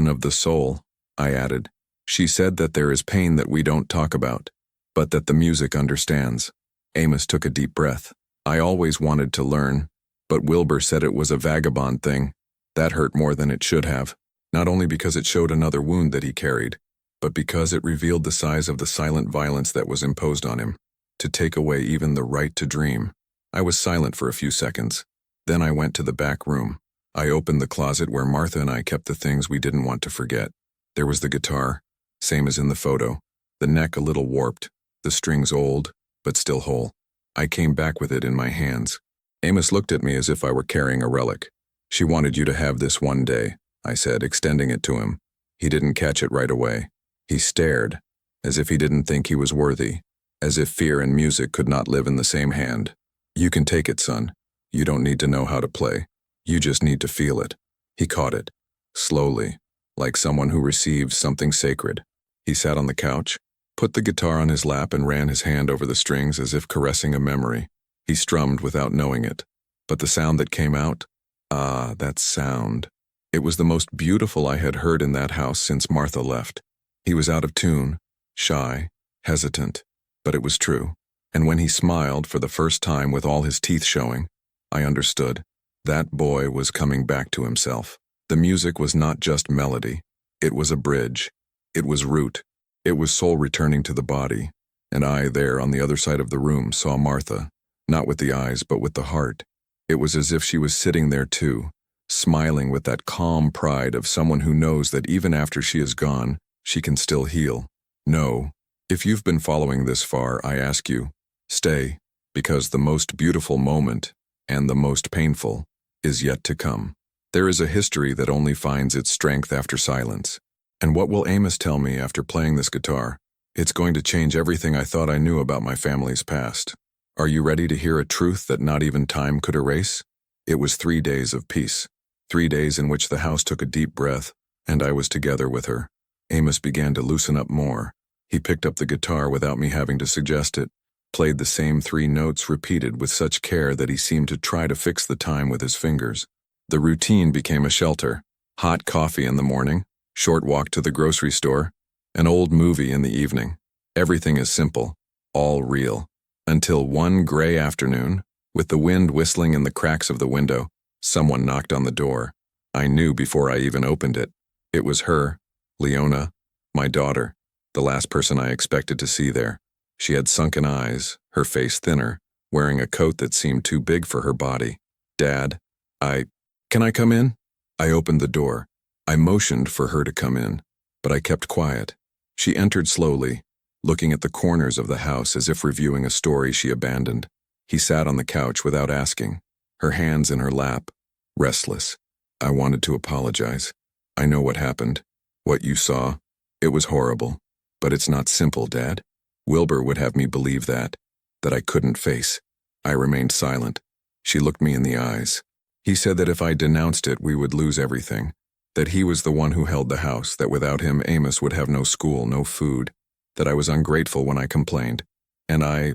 [SPEAKER 1] of the soul, I added. She said that there is pain that we don't talk about, but that the music understands. Amos took a deep breath. I always wanted to learn, but Wilbur said it was a vagabond thing. That hurt more than it should have, not only because it showed another wound that he carried, but because it revealed the size of the silent violence that was imposed on him, to take away even the right to dream. I was silent for a few seconds. Then I went to the back room. I opened the closet where Martha and I kept the things we didn't want to forget. There was the guitar, same as in the photo, the neck a little warped, the strings old, but still whole. I came back with it in my hands. Amos looked at me as if I were carrying a relic. "She wanted you to have this one day," I said, extending it to him. He didn't catch it right away. He stared, as if he didn't think he was worthy, as if fear and music could not live in the same hand. "You can take it, son. You don't need to know how to play. You just need to feel it." He caught it, slowly, like someone who receives something sacred. He sat on the couch, put the guitar on his lap and ran his hand over the strings as if caressing a memory. He strummed without knowing it. But the sound that came out, that sound. It was the most beautiful I had heard in that house since Martha left. He was out of tune, shy, hesitant, but it was true. And when he smiled for the first time with all his teeth showing, I understood. That boy was coming back to himself. The music was not just melody. It was a bridge. It was root. It was soul returning to the body. And I, there on the other side of the room, saw Martha, not with the eyes, but with the heart. It was as if she was sitting there too, smiling with that calm pride of someone who knows that even after she is gone, she can still heal. No, if you've been following this far, I ask you, stay, because the most beautiful moment, and the most painful, is yet to come. There is a history that only finds its strength after silence. And what will Amos tell me after playing this guitar? It's going to change everything I thought I knew about my family's past. Are you ready to hear a truth that not even time could erase? It was 3 days of peace. 3 days in which the house took a deep breath, and I was together with her. Amos began to loosen up more. He picked up the guitar without me having to suggest it, played the same 3 notes repeated with such care that he seemed to try to fix the time with his fingers. The routine became a shelter. Hot coffee in the morning, short walk to the grocery store, an old movie in the evening. Everything is simple, all real. Until one gray afternoon, with the wind whistling in the cracks of the window, someone knocked on the door. I knew before I even opened it. It was her, Leona, my daughter, the last person I expected to see there. She had sunken eyes, her face thinner, wearing a coat that seemed too big for her body. "Dad, can I come in?" I opened the door. I motioned for her to come in, but I kept quiet. She entered slowly, looking at the corners of the house as if reviewing a story she abandoned. He sat on the couch without asking, her hands in her lap, restless. I wanted to apologize. "I know what happened. What you saw. It was horrible. But it's not simple, Dad. Wilbur would have me believe that I couldn't face." I remained silent. She looked me in the eyes. He said that if I denounced it, we would lose everything, that he was the one who held the house, that without him Amos would have no school, no food, that I was ungrateful when I complained. And I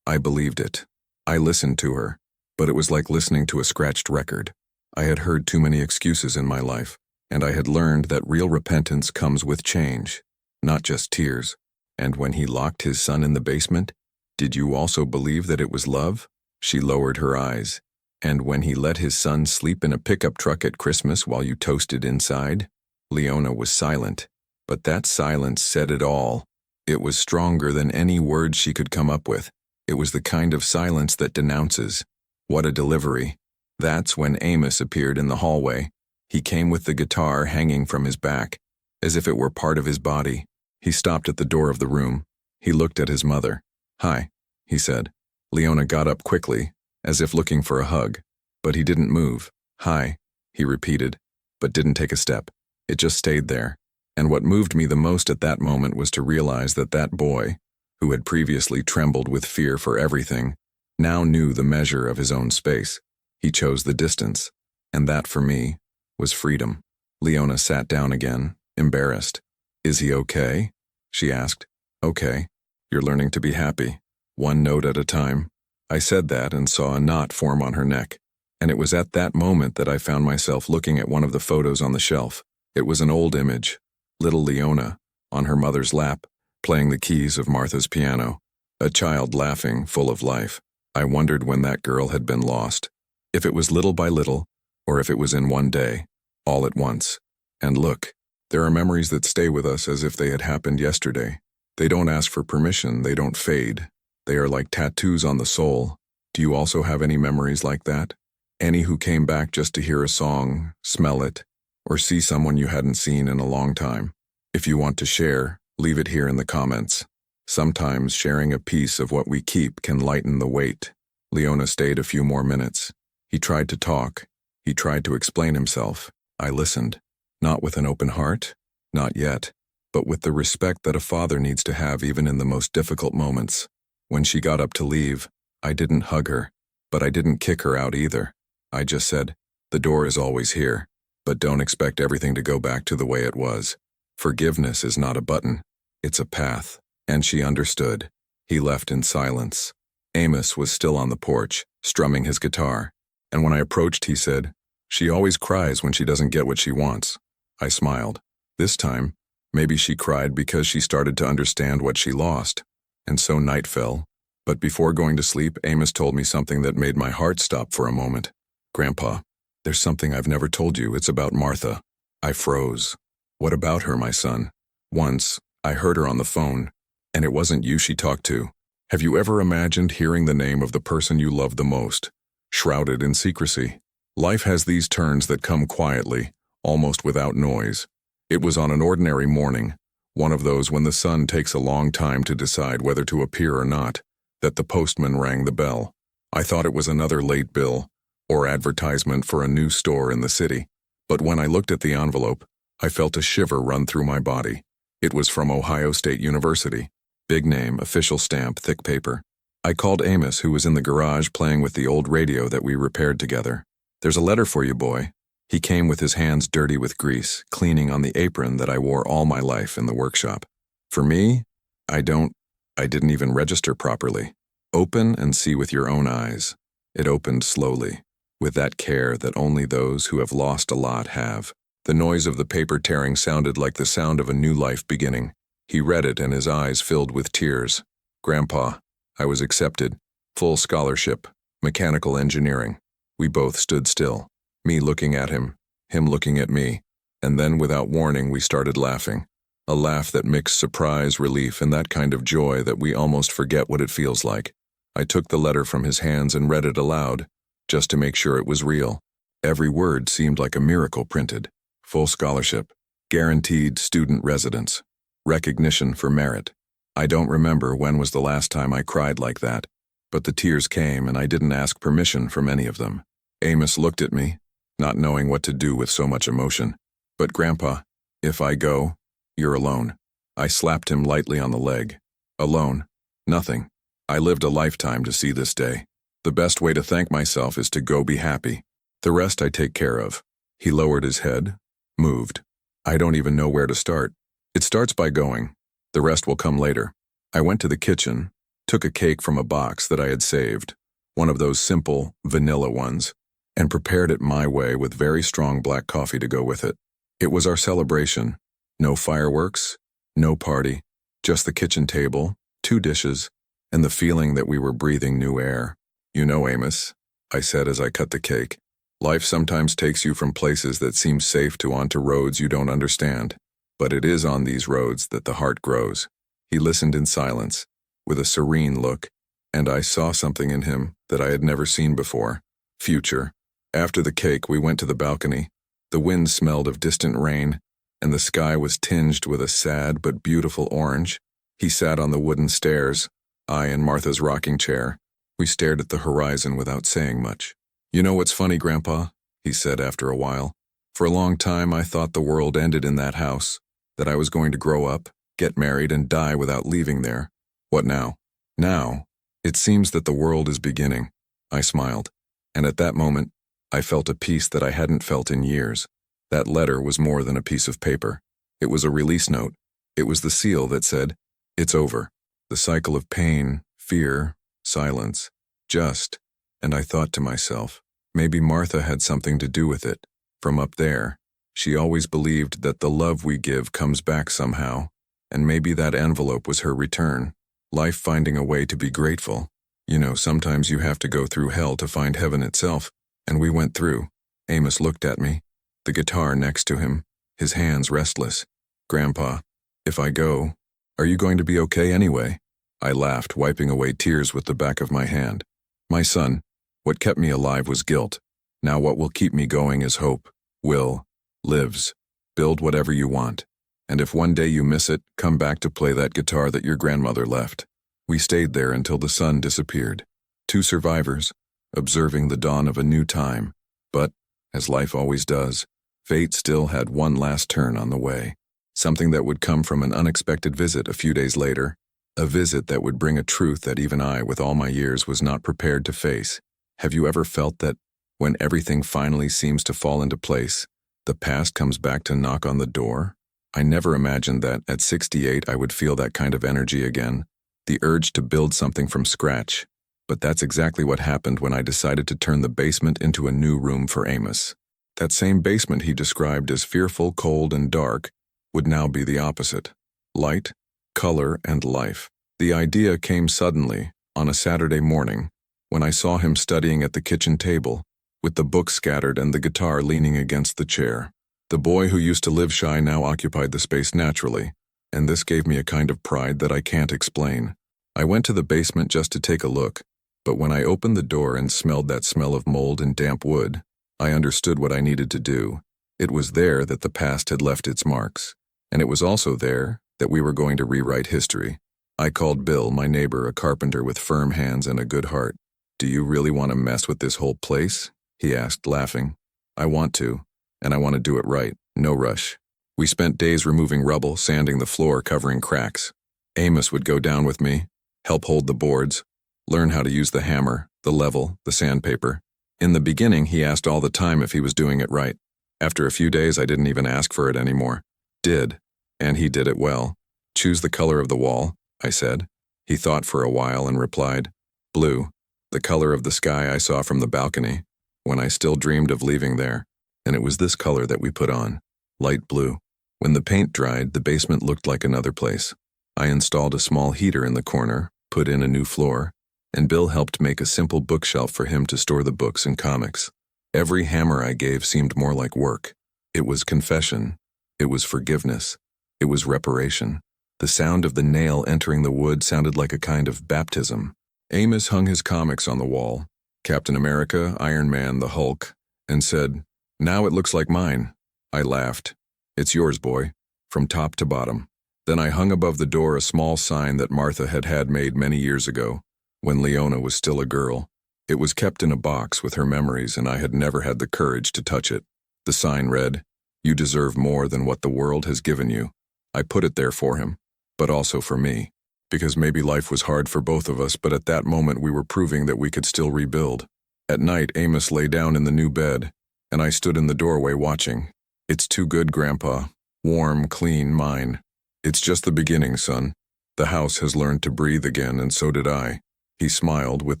[SPEAKER 1] believed it. I listened to her, but it was like listening to a scratched record. I had heard too many excuses in my life, and I had learned that real repentance comes with change, not just tears. And when he locked his son in the basement, did you also believe that it was love? She lowered her eyes. And when he let his son sleep in a pickup truck at Christmas while you toasted inside? Leona was silent, but that silence said it all. It was stronger than any words she could come up with. It was the kind of silence that denounces. What a delivery. That's when Amos appeared in the hallway. He came with the guitar hanging from his back, as if it were part of his body. He stopped at the door of the room. He looked at his mother. "Hi," he said. Leona got up quickly, as if looking for a hug, but he didn't move. "Hi," he repeated, but didn't take a step. It just stayed there. And what moved me the most at that moment was to realize that that boy, who had previously trembled with fear for everything, now knew the measure of his own space. He chose the distance, and that, for me, was freedom. Leona sat down again, embarrassed. "Is he okay?" she asked. "Okay. You're learning to be happy, one note at a time." I said that and saw a knot form on her neck, and it was at that moment that I found myself looking at one of the photos on the shelf. It was an old image, little Leona, on her mother's lap, playing the keys of Martha's piano, a child laughing, full of life. I wondered when that girl had been lost, if it was little by little, or if it was in one day, all at once. And look, there are memories that stay with us as if they had happened yesterday. They don't ask for permission, they don't fade. They are like tattoos on the soul. Do you also have any memories like that? Any who came back just to hear a song, smell it, or see someone you hadn't seen in a long time? If you want to share, leave it here in the comments. Sometimes sharing a piece of what we keep can lighten the weight. Leona stayed a few more minutes. He tried to talk. He tried to explain himself. I listened. Not with an open heart, not yet, but with the respect that a father needs to have even in the most difficult moments. When she got up to leave, I didn't hug her, but I didn't kick her out either. I just said, "The door is always here, but don't expect everything to go back to the way it was. Forgiveness is not a button, it's a path." And she understood. He left in silence. Amos was still on the porch, strumming his guitar, and when I approached, he said, "She always cries when she doesn't get what she wants." I smiled. This time, maybe she cried because she started to understand what she lost. And so night fell, but before going to sleep, Amos told me something that made my heart stop for a moment. "Grandpa, there's something I've never told you. It's about Martha." I froze. "What about her, my son?" "Once, I heard her on the phone, and it wasn't you she talked to. Have you ever imagined hearing the name of the person you love the most, shrouded in secrecy? Life has these turns that come quietly, almost without noise. It was on an ordinary morning, one of those when the sun takes a long time to decide whether to appear or not, that the postman rang the bell. I thought it was another late bill, or advertisement for a new store in the city. But when I looked at the envelope, I felt a shiver run through my body. It was from Ohio State University. Big name, official stamp, thick paper. I called Amos, who was in the garage playing with the old radio that we repaired together. "There's a letter for you, boy." He came with his hands dirty with grease, cleaning on the apron that I wore all my life in the workshop. "For me? I didn't even register properly. Open and see with your own eyes." It opened slowly, with that care that only those who have lost a lot have. The noise of the paper tearing sounded like the sound of a new life beginning. He read it and his eyes filled with tears. "Grandpa, I was accepted. Full scholarship, mechanical engineering." We both stood still. Me looking at him looking at me, and then without warning we started laughing. A laugh that mixed surprise, relief, and that kind of joy that we almost forget what it feels like. I took the letter from his hands and read it aloud, just to make sure it was real. Every word seemed like a miracle printed. Full scholarship, guaranteed student residence, recognition for merit. I don't remember when was the last time I cried like that, but the tears came and I didn't ask permission from any of them. Amos looked at me, not knowing what to do with so much emotion. "But Grandpa, if I go, you're alone." I slapped him lightly on the leg. "Alone? Nothing. I lived a lifetime to see this day. The best way to thank myself is to go be happy." The rest I take care of." He lowered his head, moved. "I don't even know where to start. It starts by going. The rest will come later." I went to the kitchen, took a cake from a box that I had saved, one of those simple, vanilla ones, and prepared it my way with very strong black coffee to go with it. It was our celebration. No fireworks, no party, just the kitchen table, 2 dishes, and the feeling that we were breathing new air. "You know, Amos," I said as I cut the cake, "life sometimes takes you from places that seem safe to onto roads you don't understand. But it is on these roads that the heart grows." He listened in silence, with a serene look, and I saw something in him that I had never seen before. Future. After the cake, we went to the balcony. The wind smelled of distant rain, and the sky was tinged with a sad but beautiful orange. He sat on the wooden stairs, I in Martha's rocking chair. We stared at the horizon without saying much. "You know what's funny, Grandpa?" he said after a while. "For a long time I thought the world ended in that house, that I was going to grow up, get married, and die without leaving there. What now? Now, it seems that the world is beginning." I smiled, and at that moment, I felt a peace that I hadn't felt in years. That letter was more than a piece of paper. It was a release note. It was the seal that said, "It's over." The cycle of pain, fear, silence, just, and I thought to myself, maybe Martha had something to do with it. From up there, she always believed that the love we give comes back somehow, and maybe that envelope was her return. Life finding a way to be grateful. You know, sometimes you have to go through hell to find heaven itself, and we went through. Amos looked at me, the guitar next to him, his hands restless. "Grandpa, if I go, are you going to be okay anyway?" I laughed, wiping away tears with the back of my hand. "My son, what kept me alive was guilt. Now what will keep me going is hope. Will lives. Build whatever you want. And if one day you miss it, come back to play that guitar that your grandmother left." We stayed there until the sun disappeared. 2 survivors, observing the dawn of a new time. But, as life always does, fate still had one last turn on the way. Something that would come from an unexpected visit a few days later. A visit that would bring a truth that even I, with all my years, was not prepared to face. Have you ever felt that, when everything finally seems to fall into place, the past comes back to knock on the door? I never imagined that, at 68, I would feel that kind of energy again. The urge to build something from scratch. But that's exactly what happened when I decided to turn the basement into a new room for Amos. That same basement he described as fearful, cold, and dark would now be the opposite. Light, color, and life. The idea came suddenly, on a Saturday morning, when I saw him studying at the kitchen table, with the books scattered and the guitar leaning against the chair. The boy who used to live shy now occupied the space naturally, and this gave me a kind of pride that I can't explain. I went to the basement just to take a look, but when I opened the door and smelled that smell of mold and damp wood, I understood what I needed to do. It was there that the past had left its marks, and it was also there that we were going to rewrite history. I called Bill, my neighbor, a carpenter with firm hands and a good heart. "Do you really want to mess with this whole place?" he asked, laughing. "I want to, and I want to do it right, no rush." We spent days removing rubble, sanding the floor, covering cracks. Amos would go down with me, help hold the boards, learn how to use the hammer, the level, the sandpaper. In the beginning, he asked all the time if he was doing it right. After a few days, I didn't even ask for it anymore. Did, and he did it well. "Choose the color of the wall," I said. He thought for a while and replied, "Blue, the color of the sky I saw from the balcony, when I still dreamed of leaving there. And it was this color that we put on, light blue." When the paint dried, the basement looked like another place. I installed a small heater in the corner, put in a new floor, and Bill helped make a simple bookshelf for him to store the books and comics. Every hammer I gave seemed more like work. It was confession. It was forgiveness. It was reparation. The sound of the nail entering the wood sounded like a kind of baptism. Amos hung his comics on the wall, Captain America, Iron Man, the Hulk, and said, "Now it looks like mine." I laughed. "It's yours, boy, from top to bottom." Then I hung above the door a small sign that Martha had had made many years ago, when Leona was still a girl. It was kept in a box with her memories, and I had never had the courage to touch it. The sign read, "You deserve more than what the world has given you." I put it there for him, but also for me, because maybe life was hard for both of us, but at that moment we were proving that we could still rebuild. At night, Amos lay down in the new bed, and I stood in the doorway watching. "It's too good, Grandpa. Warm, clean, mine. It's just the beginning, son. The house has learned to breathe again, and so did I." He smiled with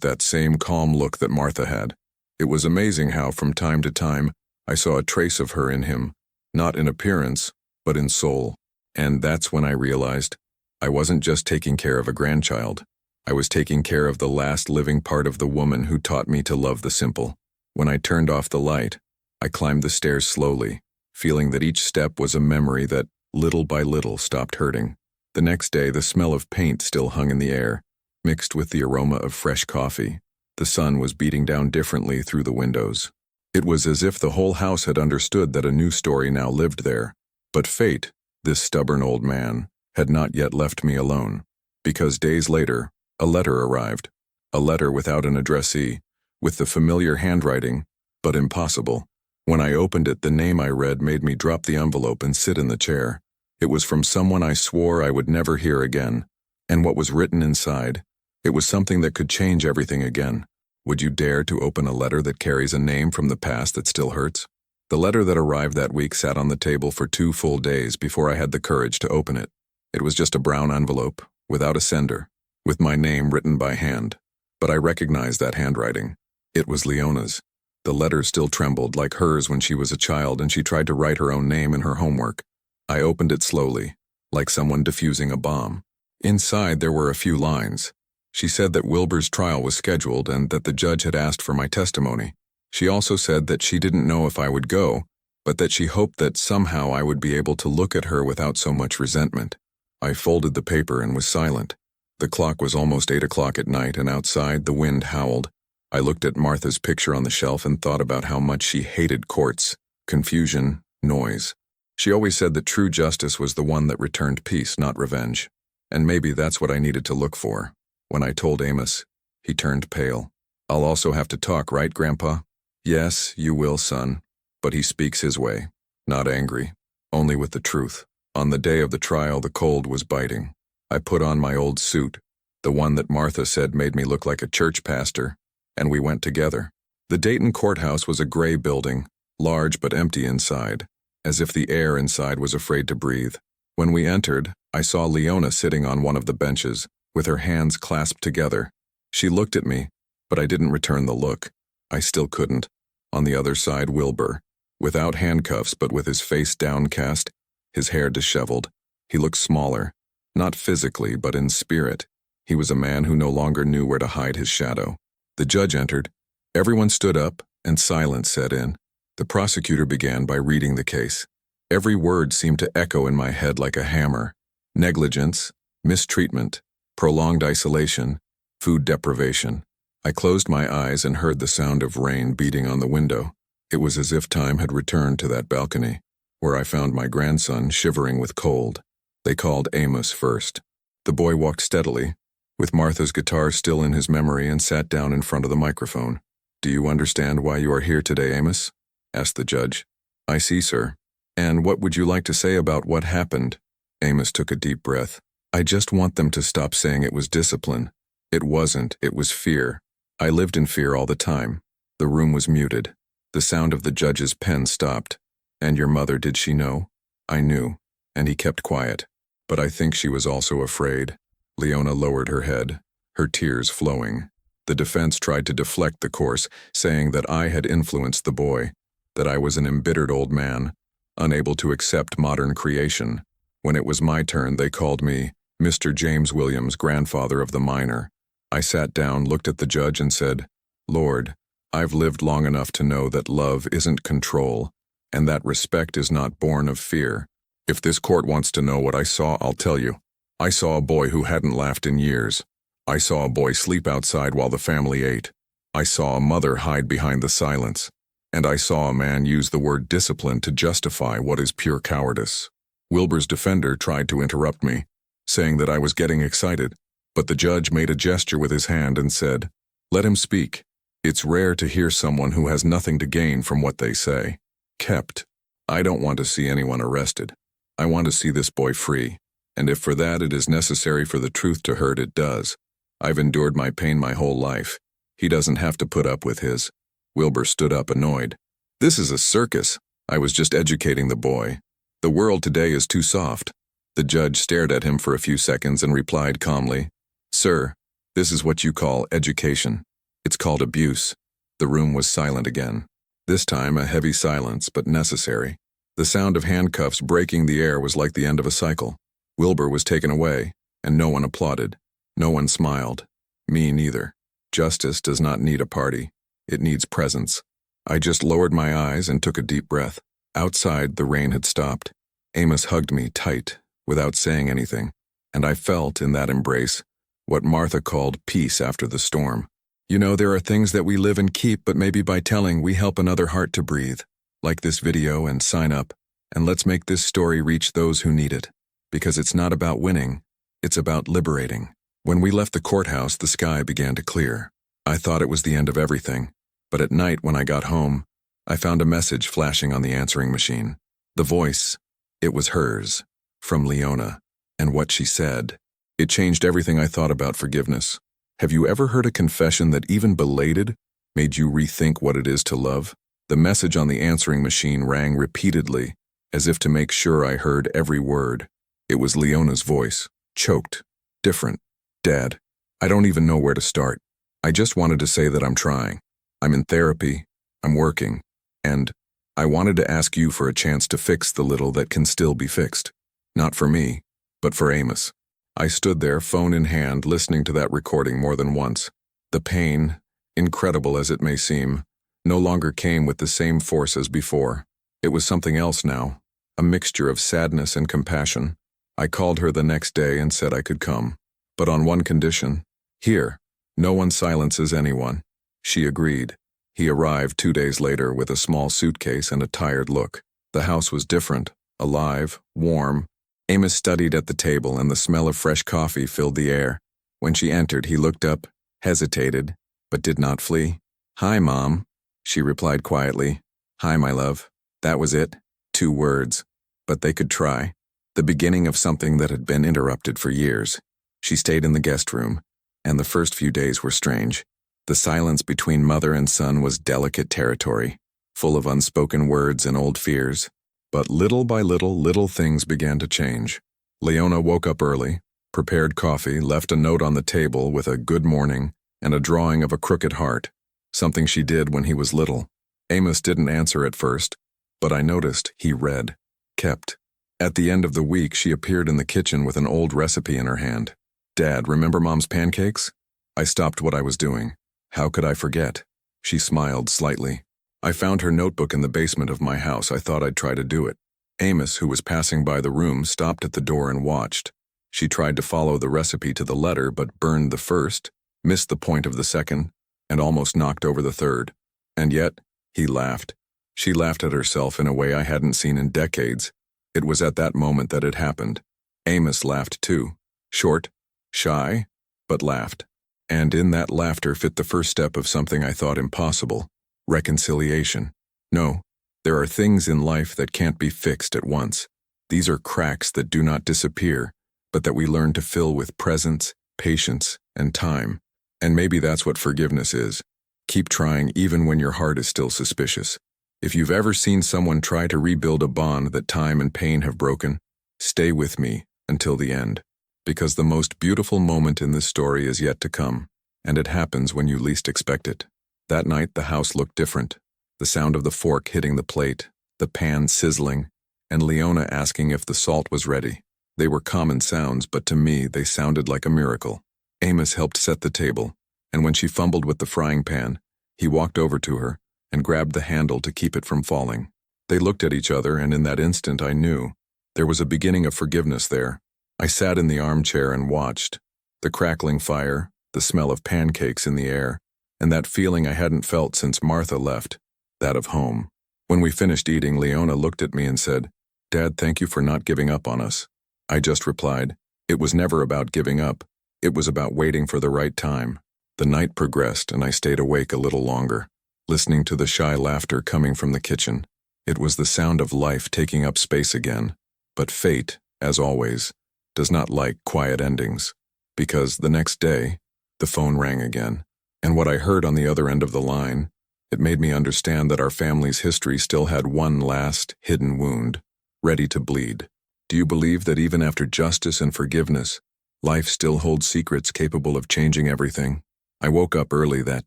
[SPEAKER 1] that same calm look that Martha had. It was amazing how, from time to time, I saw a trace of her in him, not in appearance, but in soul. And that's when I realized I wasn't just taking care of a grandchild. I was taking care of the last living part of the woman who taught me to love the simple. When I turned off the light, I climbed the stairs slowly, feeling that each step was a memory that, little by little, stopped hurting. The next day, the smell of paint still hung in the air, mixed with the aroma of fresh coffee. The sun was beating down differently through the windows. It was as if the whole house had understood that a new story now lived there. But fate, this stubborn old man, had not yet left me alone. Because days later, a letter arrived. A letter without an addressee, with the familiar handwriting, but impossible. When I opened it, the name I read made me drop the envelope and sit in the chair. It was from someone I swore I would never hear again. And what was written inside, it was something that could change everything again. Would you dare to open a letter that carries a name from the past that still hurts? The letter that arrived that week sat on the table for 2 full days before I had the courage to open it. It was just a brown envelope, without a sender, with my name written by hand. But I recognized that handwriting. It was Leona's. The letter still trembled like hers when she was a child and she tried to write her own name in her homework. I opened it slowly, like someone defusing a bomb. Inside there were a few lines. She said that Wilbur's trial was scheduled and that the judge had asked for my testimony. She also said that she didn't know if I would go, but that she hoped that somehow I would be able to look at her without so much resentment. I folded the paper and was silent. The clock was almost 8 o'clock at night, and outside the wind howled. I looked at Martha's picture on the shelf and thought about how much she hated courts, confusion, noise. She always said that true justice was the one that returned peace, not revenge. And maybe that's what I needed to look for. When I told Amos, he turned pale. "I'll also have to talk, right, Grandpa?" "Yes, you will, son." But he speaks his way, not angry, only with the truth. On the day of the trial, the cold was biting. I put on my old suit, the one that Martha said made me look like a church pastor, and we went together. The Dayton courthouse was a gray building, large but empty inside, as if the air inside was afraid to breathe. When we entered, I saw Leona sitting on one of the benches, with her hands clasped together. She looked at me, but I didn't return the look. I still couldn't. On the other side, Wilbur, without handcuffs but with his face downcast, his hair disheveled. He looked smaller, not physically but in spirit. He was a man who no longer knew where to hide his shadow. The judge entered. Everyone stood up, and silence set in. The prosecutor began by reading the case. Every word seemed to echo in my head like a hammer. Negligence, mistreatment, prolonged isolation, food deprivation. I closed my eyes and heard the sound of rain beating on the window. It was as if time had returned to that balcony, where I found my grandson shivering with cold. They called Amos first. The boy walked steadily, with Martha's guitar still in his memory, and sat down in front of the microphone. "Do you understand why you are here today, Amos?" asked the judge. "I see, sir." "And what would you like to say about what happened?" Amos took a deep breath. "I just want them to stop saying it was discipline. It wasn't, it was fear. I lived in fear all the time." The room was muted. The sound of the judge's pen stopped. "And your mother, did she know?" "I knew," and he kept quiet. "But I think she was also afraid." Leona lowered her head, her tears flowing. The defense tried to deflect the course, saying that I had influenced the boy, that I was an embittered old man, unable to accept modern creation. When it was my turn, they called me Mr. James Williams, grandfather of the minor. I sat down, looked at the judge, and said, "Lord, I've lived long enough to know that love isn't control, and that respect is not born of fear. If this court wants to know what I saw, I'll tell you. I saw a boy who hadn't laughed in years. I saw a boy sleep outside while the family ate. I saw a mother hide behind the silence. And I saw a man use the word discipline to justify what is pure cowardice." Wilbur's defender tried to interrupt me, saying that I was getting excited, but the judge made a gesture with his hand and said, "Let him speak. It's rare to hear someone who has nothing to gain from what they say." Kept. I don't want to see anyone arrested. I want to see this boy free, and if for that it is necessary for the truth to hurt, it does. I've endured my pain my whole life. He doesn't have to put up with his. Wilbur stood up, annoyed. This is a circus. I was just educating the boy. The world today is too soft. The judge stared at him for a few seconds and replied calmly, Sir, this is what you call education. It's called abuse. The room was silent again. This time a heavy silence, but necessary. The sound of handcuffs breaking the air was like the end of a cycle. Wilbur was taken away, and no one applauded. No one smiled. Me neither. Justice does not need a party. It needs presence. I just lowered my eyes and took a deep breath. Outside, the rain had stopped. Amos hugged me tight, without saying anything, and I felt, in that embrace, what Martha called peace after the storm. You know, there are things that we live and keep, but maybe by telling, we help another heart to breathe. Like this video and sign up, and let's make this story reach those who need it. Because it's not about winning, it's about liberating. When we left the courthouse, the sky began to clear. I thought it was the end of everything, but at night when I got home, I found a message flashing on the answering machine. The voice, it was hers, from Leona, and what she said. It changed everything I thought about forgiveness. Have you ever heard a confession that, even belated, made you rethink what it is to love? The message on the answering machine rang repeatedly, as if to make sure I heard every word. It was Leona's voice, choked, different. Dad, I don't even know where to start. I just wanted to say that I'm trying. I'm in therapy, I'm working, and I wanted to ask you for a chance to fix the little that can still be fixed. Not for me, but for Amos. I stood there, phone in hand, listening to that recording more than once. The pain, incredible as it may seem, no longer came with the same force as before. It was something else now, a mixture of sadness and compassion. I called her the next day and said I could come, but on one condition. Here, no one silences anyone. She agreed. He arrived 2 days later with a small suitcase and a tired look. The house was different, alive, warm. Amos studied at the table and the smell of fresh coffee filled the air. When she entered, he looked up, hesitated, but did not flee. Hi, Mom, she replied quietly. Hi, my love. That was it. 2 words. But they could try. The beginning of something that had been interrupted for years. She stayed in the guest room, and the first few days were strange. The silence between mother and son was delicate territory, full of unspoken words and old fears. But little by little, little things began to change. Leona woke up early, prepared coffee, left a note on the table with a good morning and a drawing of a crooked heart, something she did when he was little. Amos didn't answer at first, but I noticed he read, kept. At the end of the week, she appeared in the kitchen with an old recipe in her hand. Dad, remember Mom's pancakes? I stopped what I was doing. How could I forget? She smiled slightly. I found her notebook in the basement of my house. I thought I'd try to do it. Amos, who was passing by the room, stopped at the door and watched. She tried to follow the recipe to the letter, but burned the first, missed the point of the second, and almost knocked over the third. And yet, he laughed. She laughed at herself in a way I hadn't seen in decades. It was at that moment that it happened. Amos laughed too. Short, shy, but laughed. And in that laughter fit the first step of something I thought impossible. Reconciliation. No, there are things in life that can't be fixed at once. These are cracks that do not disappear, but that we learn to fill with presence, patience, and time. And maybe that's what forgiveness is. Keep trying even when your heart is still suspicious. If you've ever seen someone try to rebuild a bond that time and pain have broken, stay with me until the end. Because the most beautiful moment in this story is yet to come, and it happens when you least expect it. That night, the house looked different. The sound of the fork hitting the plate, the pan sizzling, and Leona asking if the salt was ready. They were common sounds, but to me, they sounded like a miracle. Amos helped set the table, and when she fumbled with the frying pan, he walked over to her and grabbed the handle to keep it from falling. They looked at each other, and in that instant I knew there was a beginning of forgiveness there. I sat in the armchair and watched. The crackling fire, the smell of pancakes in the air, and that feeling I hadn't felt since Martha left, that of home. When we finished eating, Leona looked at me and said, Dad, thank you for not giving up on us. I just replied, it was never about giving up. It was about waiting for the right time. The night progressed and I stayed awake a little longer, listening to the shy laughter coming from the kitchen. It was the sound of life taking up space again. But fate, as always, does not like quiet endings, because the next day, the phone rang again, and what I heard on the other end of the line It made me understand that our family's history still had one last, hidden wound, ready to bleed. Do you believe that even after justice and forgiveness, life still holds secrets capable of changing everything? I woke up early that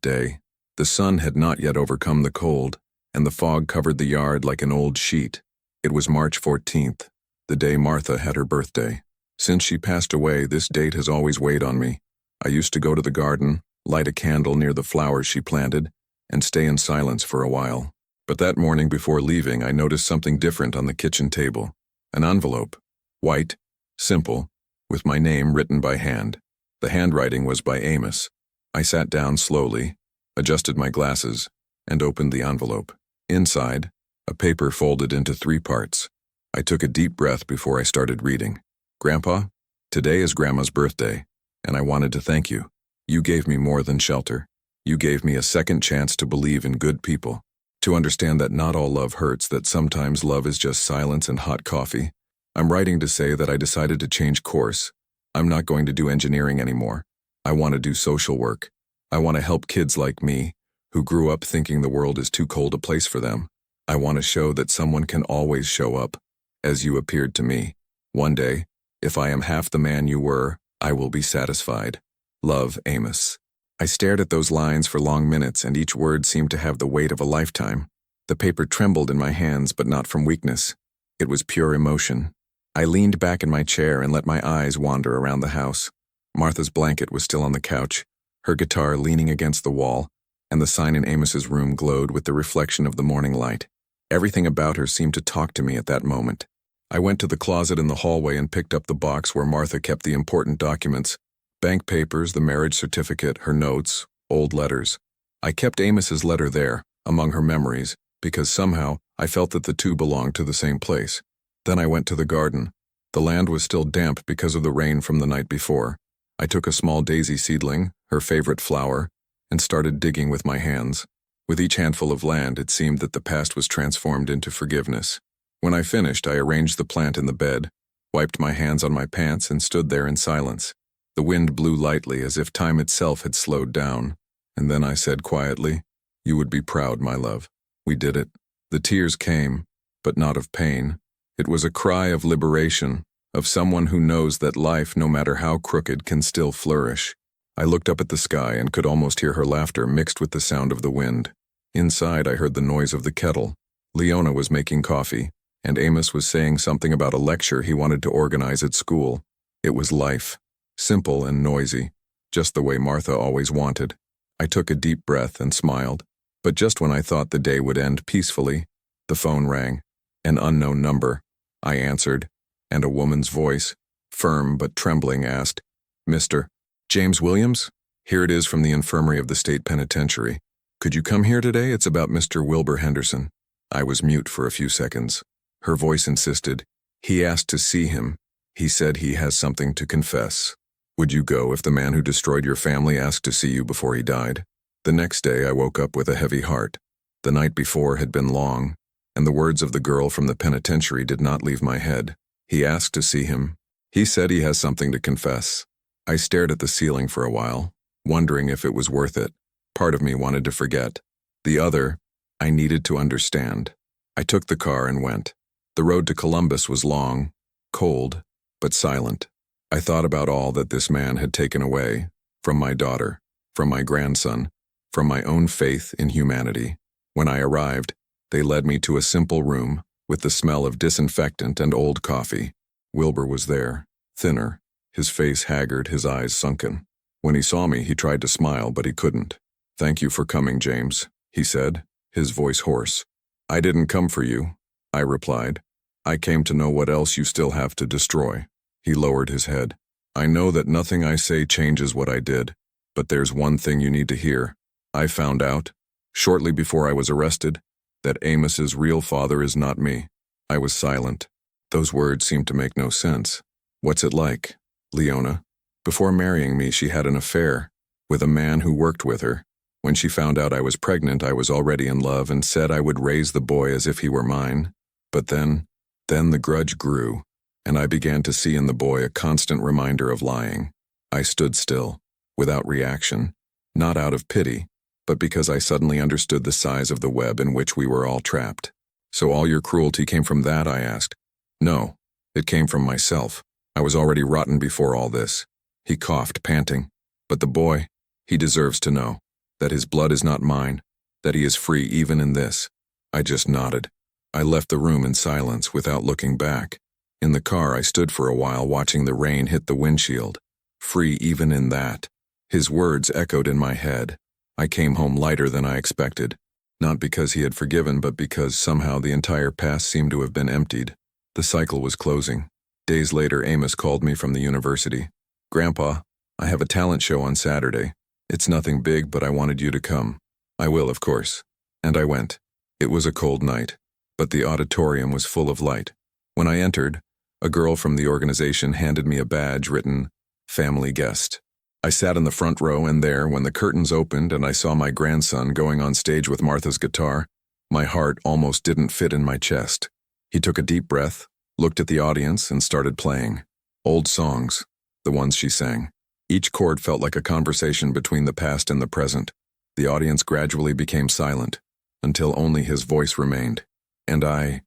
[SPEAKER 1] day. The sun had not yet overcome the cold, and the fog covered the yard like an old sheet. It was March 14th, the day Martha had her birthday. Since she passed away, this date has always weighed on me. I used to go to the garden, light a candle near the flowers she planted, and stay in silence for a while. But that morning before leaving, I noticed something different on the kitchen table. An envelope. White, simple, with my name written by hand. The handwriting was by Amos. I sat down slowly, adjusted my glasses, and opened the envelope. Inside, a paper folded into 3 parts. I took a deep breath before I started reading. Grandpa, today is Grandma's birthday, and I wanted to thank you. You gave me more than shelter. You gave me a second chance to believe in good people, to understand that not all love hurts, that sometimes love is just silence and hot coffee. I'm writing to say that I decided to change course. I'm not going to do engineering anymore. I want to do social work. I want to help kids like me, who grew up thinking the world is too cold a place for them. I want to show that someone can always show up, as you appeared to me. One day, if I am half the man you were, I will be satisfied. Love, Amos. I stared at those lines for long minutes, and each word seemed to have the weight of a lifetime. The paper trembled in my hands, but not from weakness. It was pure emotion. I leaned back in my chair and let my eyes wander around the house. Martha's blanket was still on the couch, her guitar leaning against the wall, and the sign in Amos's room glowed with the reflection of the morning light. Everything about her seemed to talk to me at that moment. I went to the closet in the hallway and picked up the box where Martha kept the important documents: bank papers, the marriage certificate, her notes, old letters. I kept Amos's letter there, among her memories, because somehow I felt that the two belonged to the same place. Then I went to the garden. The land was still damp because of the rain from the night before. I took a small daisy seedling, her favorite flower, and started digging with my hands. With each handful of land, it seemed that the past was transformed into forgiveness. When I finished, I arranged the plant in the bed, wiped my hands on my pants, and stood there in silence. The wind blew lightly, as if time itself had slowed down. And then I said quietly, "You would be proud, my love. We did it." The tears came, but not of pain. It was a cry of liberation, of someone who knows that life, no matter how crooked, can still flourish. I looked up at the sky and could almost hear her laughter mixed with the sound of the wind. Inside, I heard the noise of the kettle. Leona was making coffee, and Amos was saying something about a lecture he wanted to organize at school. It was life, simple and noisy, just the way Martha always wanted. I took a deep breath and smiled. But just when I thought the day would end peacefully, the phone rang. An unknown number. I answered, and a woman's voice, firm but trembling, asked, "Mr. James Williams? Here it is from the infirmary of the state penitentiary. Could you come here today? It's about Mr. Wilbur Henderson." I was mute for a few seconds. Her voice insisted. "He asked to see him. He said he has something to confess. Would you go if the man who destroyed your family asked to see you before he died?" The next day I woke up with a heavy heart. The night before had been long, and the words of the girl from the penitentiary did not leave my head. He asked to see him. He said he has something to confess. I stared at the ceiling for a while, wondering if it was worth it. Part of me wanted to forget. The other, I needed to understand. I took the car and went. The road to Columbus was long, cold, but silent. I thought about all that this man had taken away, from my daughter, from my grandson, from my own faith in humanity. When I arrived, they led me to a simple room with the smell of disinfectant and old coffee. Wilbur was there, thinner, his face haggard, his eyes sunken. When he saw me, he tried to smile, but he couldn't. "Thank you for coming, James," he said, his voice hoarse. "I didn't come for you," I replied. "I came to know what else you still have to destroy." He lowered his head. "I know that nothing I say changes what I did, but there's one thing you need to hear. I found out, shortly before I was arrested, that Amos's real father is not me." I was silent. Those words seemed to make no sense. "What's it like, Leona?" "Before marrying me, she had an affair with a man who worked with her. When she found out I was pregnant, I was already in love and said I would raise the boy as if he were mine. But then the grudge grew, and I began to see in the boy a constant reminder of lying. I stood still, without reaction, not out of pity, but because I suddenly understood the size of the web in which we were all trapped. So all your cruelty came from that, I asked. No, it came from myself. I was already rotten before all this. He coughed, panting. But the boy, he deserves to know that his blood is not mine, that he is free even in this. I just nodded. I left the room in silence without looking back. In the car, I stood for a while watching the rain hit the windshield. Free even in that. His words echoed in my head. I came home lighter than I expected. Not because he had forgiven, but because somehow the entire past seemed to have been emptied. The cycle was closing. Days later, Amos called me from the university. Grandpa, I have a talent show on Saturday. It's nothing big, but I wanted you to come. I will, of course. And I went. It was a cold night, but the auditorium was full of light. When I entered, a girl from the organization handed me a badge written, Family Guest. I sat in the front row, and there, when the curtains opened and I saw my grandson going on stage with Martha's guitar, my heart almost didn't fit in my chest. He took a deep breath, looked at the audience, and started playing. Old songs, the ones she sang. Each chord felt like a conversation between the past and the present. The audience gradually became silent, until only his voice remained. And I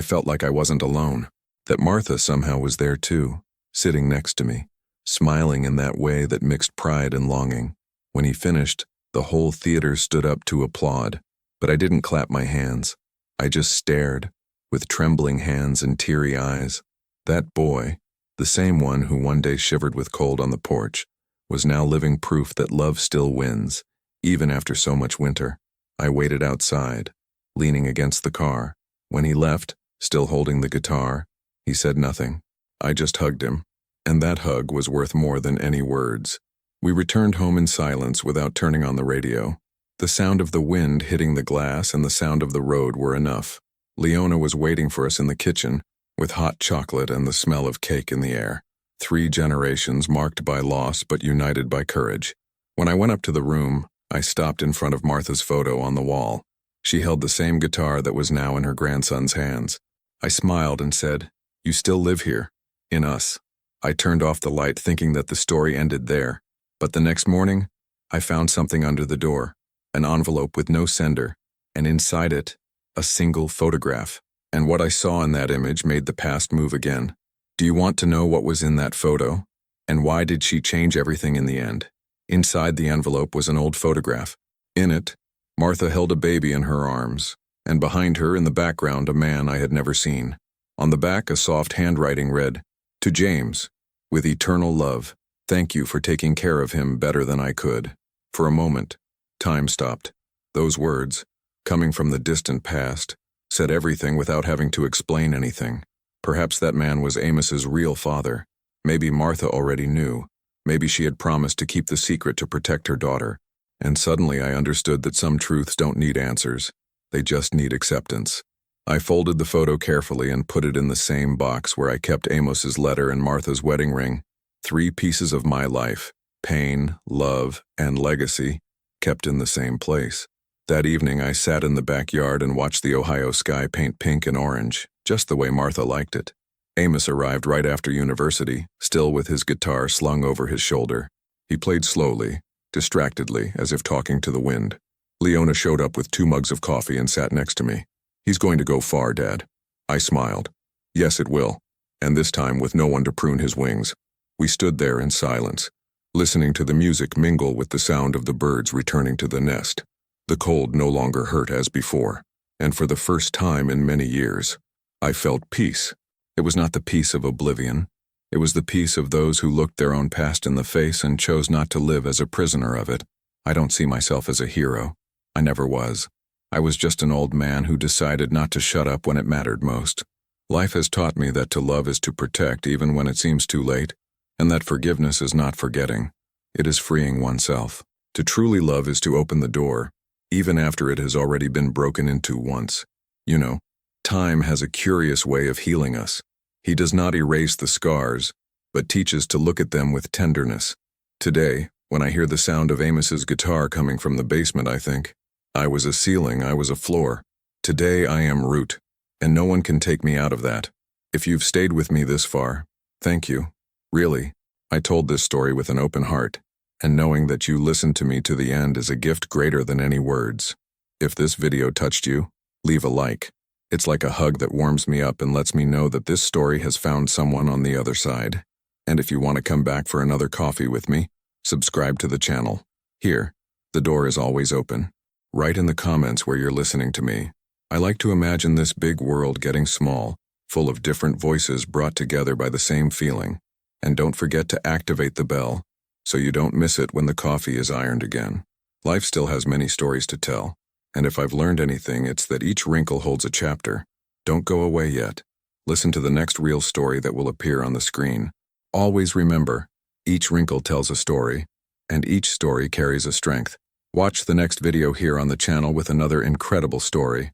[SPEAKER 1] felt like I wasn't alone, that Martha somehow was there too, sitting next to me, smiling in that way that mixed pride and longing. When he finished, the whole theater stood up to applaud, but I didn't clap my hands. I just stared, with trembling hands and teary eyes. That boy, the same one who one day shivered with cold on the porch, was now living proof that love still wins, even after so much winter. I waited outside, leaning against the car. When he left, still holding the guitar, he said nothing. I just hugged him, and that hug was worth more than any words. We returned home in silence without turning on the radio. The sound of the wind hitting the glass and the sound of the road were enough. Leona was waiting for us in the kitchen, with hot chocolate and the smell of cake in the air. 3 generations marked by loss but united by courage. When I went up to the room, I stopped in front of Martha's photo on the wall. She held the same guitar that was now in her grandson's hands. I smiled and said, "You still live here, in us." I turned off the light thinking that the story ended there, but the next morning, I found something under the door, an envelope with no sender, and inside it, a single photograph. And what I saw in that image made the past move again. Do you want to know what was in that photo? And why did she change everything in the end? Inside the envelope was an old photograph. In it, Martha held a baby in her arms, and behind her in the background a man I had never seen. On the back, a soft handwriting read, "To James, with eternal love, thank you for taking care of him better than I could." For a moment, time stopped. Those words, coming from the distant past, said everything without having to explain anything. Perhaps that man was Amos's real father. Maybe Martha already knew. Maybe she had promised to keep the secret to protect her daughter. And suddenly I understood that some truths don't need answers. They just need acceptance. I folded the photo carefully and put it in the same box where I kept Amos's letter and Martha's wedding ring. 3 pieces of my life, pain, love, and legacy, kept in the same place. That evening I sat in the backyard and watched the Ohio sky paint pink and orange, just the way Martha liked it. Amos arrived right after university, still with his guitar slung over his shoulder. He played slowly, distractedly, as if talking to the wind. Leona showed up with 2 mugs of coffee and sat next to me. "He's going to go far, Dad." I smiled. "Yes, it will. And this time with no one to prune his wings." We stood there in silence, listening to the music mingle with the sound of the birds returning to the nest. The cold no longer hurt as before, and for the first time in many years, I felt peace. It was not the peace of oblivion. It was the peace of those who looked their own past in the face and chose not to live as a prisoner of it. I don't see myself as a hero. I never was. I was just an old man who decided not to shut up when it mattered most. Life has taught me that to love is to protect even when it seems too late, and that forgiveness is not forgetting. It is freeing oneself. To truly love is to open the door, even after it has already been broken into once. You know, time has a curious way of healing us. He does not erase the scars, but teaches to look at them with tenderness. Today, when I hear the sound of Amos's guitar coming from the basement, I think, I was a ceiling, I was a floor. Today I am root, and no one can take me out of that. If you've stayed with me this far, thank you. Really, I told this story with an open heart. And knowing that you listened to me to the end is a gift greater than any words. If this video touched you, leave a like. It's like a hug that warms me up and lets me know that this story has found someone on the other side. And if you want to come back for another coffee with me, subscribe to the channel. Here, the door is always open. Write in the comments where you're listening to me. I like to imagine this big world getting small, full of different voices brought together by the same feeling. And don't forget to activate the bell, so you don't miss it when the coffee is ironed again. Life still has many stories to tell, and if I've learned anything, it's that each wrinkle holds a chapter. Don't go away yet. Listen to the next real story that will appear on the screen. Always remember, each wrinkle tells a story, and each story carries a strength. Watch the next video here on the channel with another incredible story.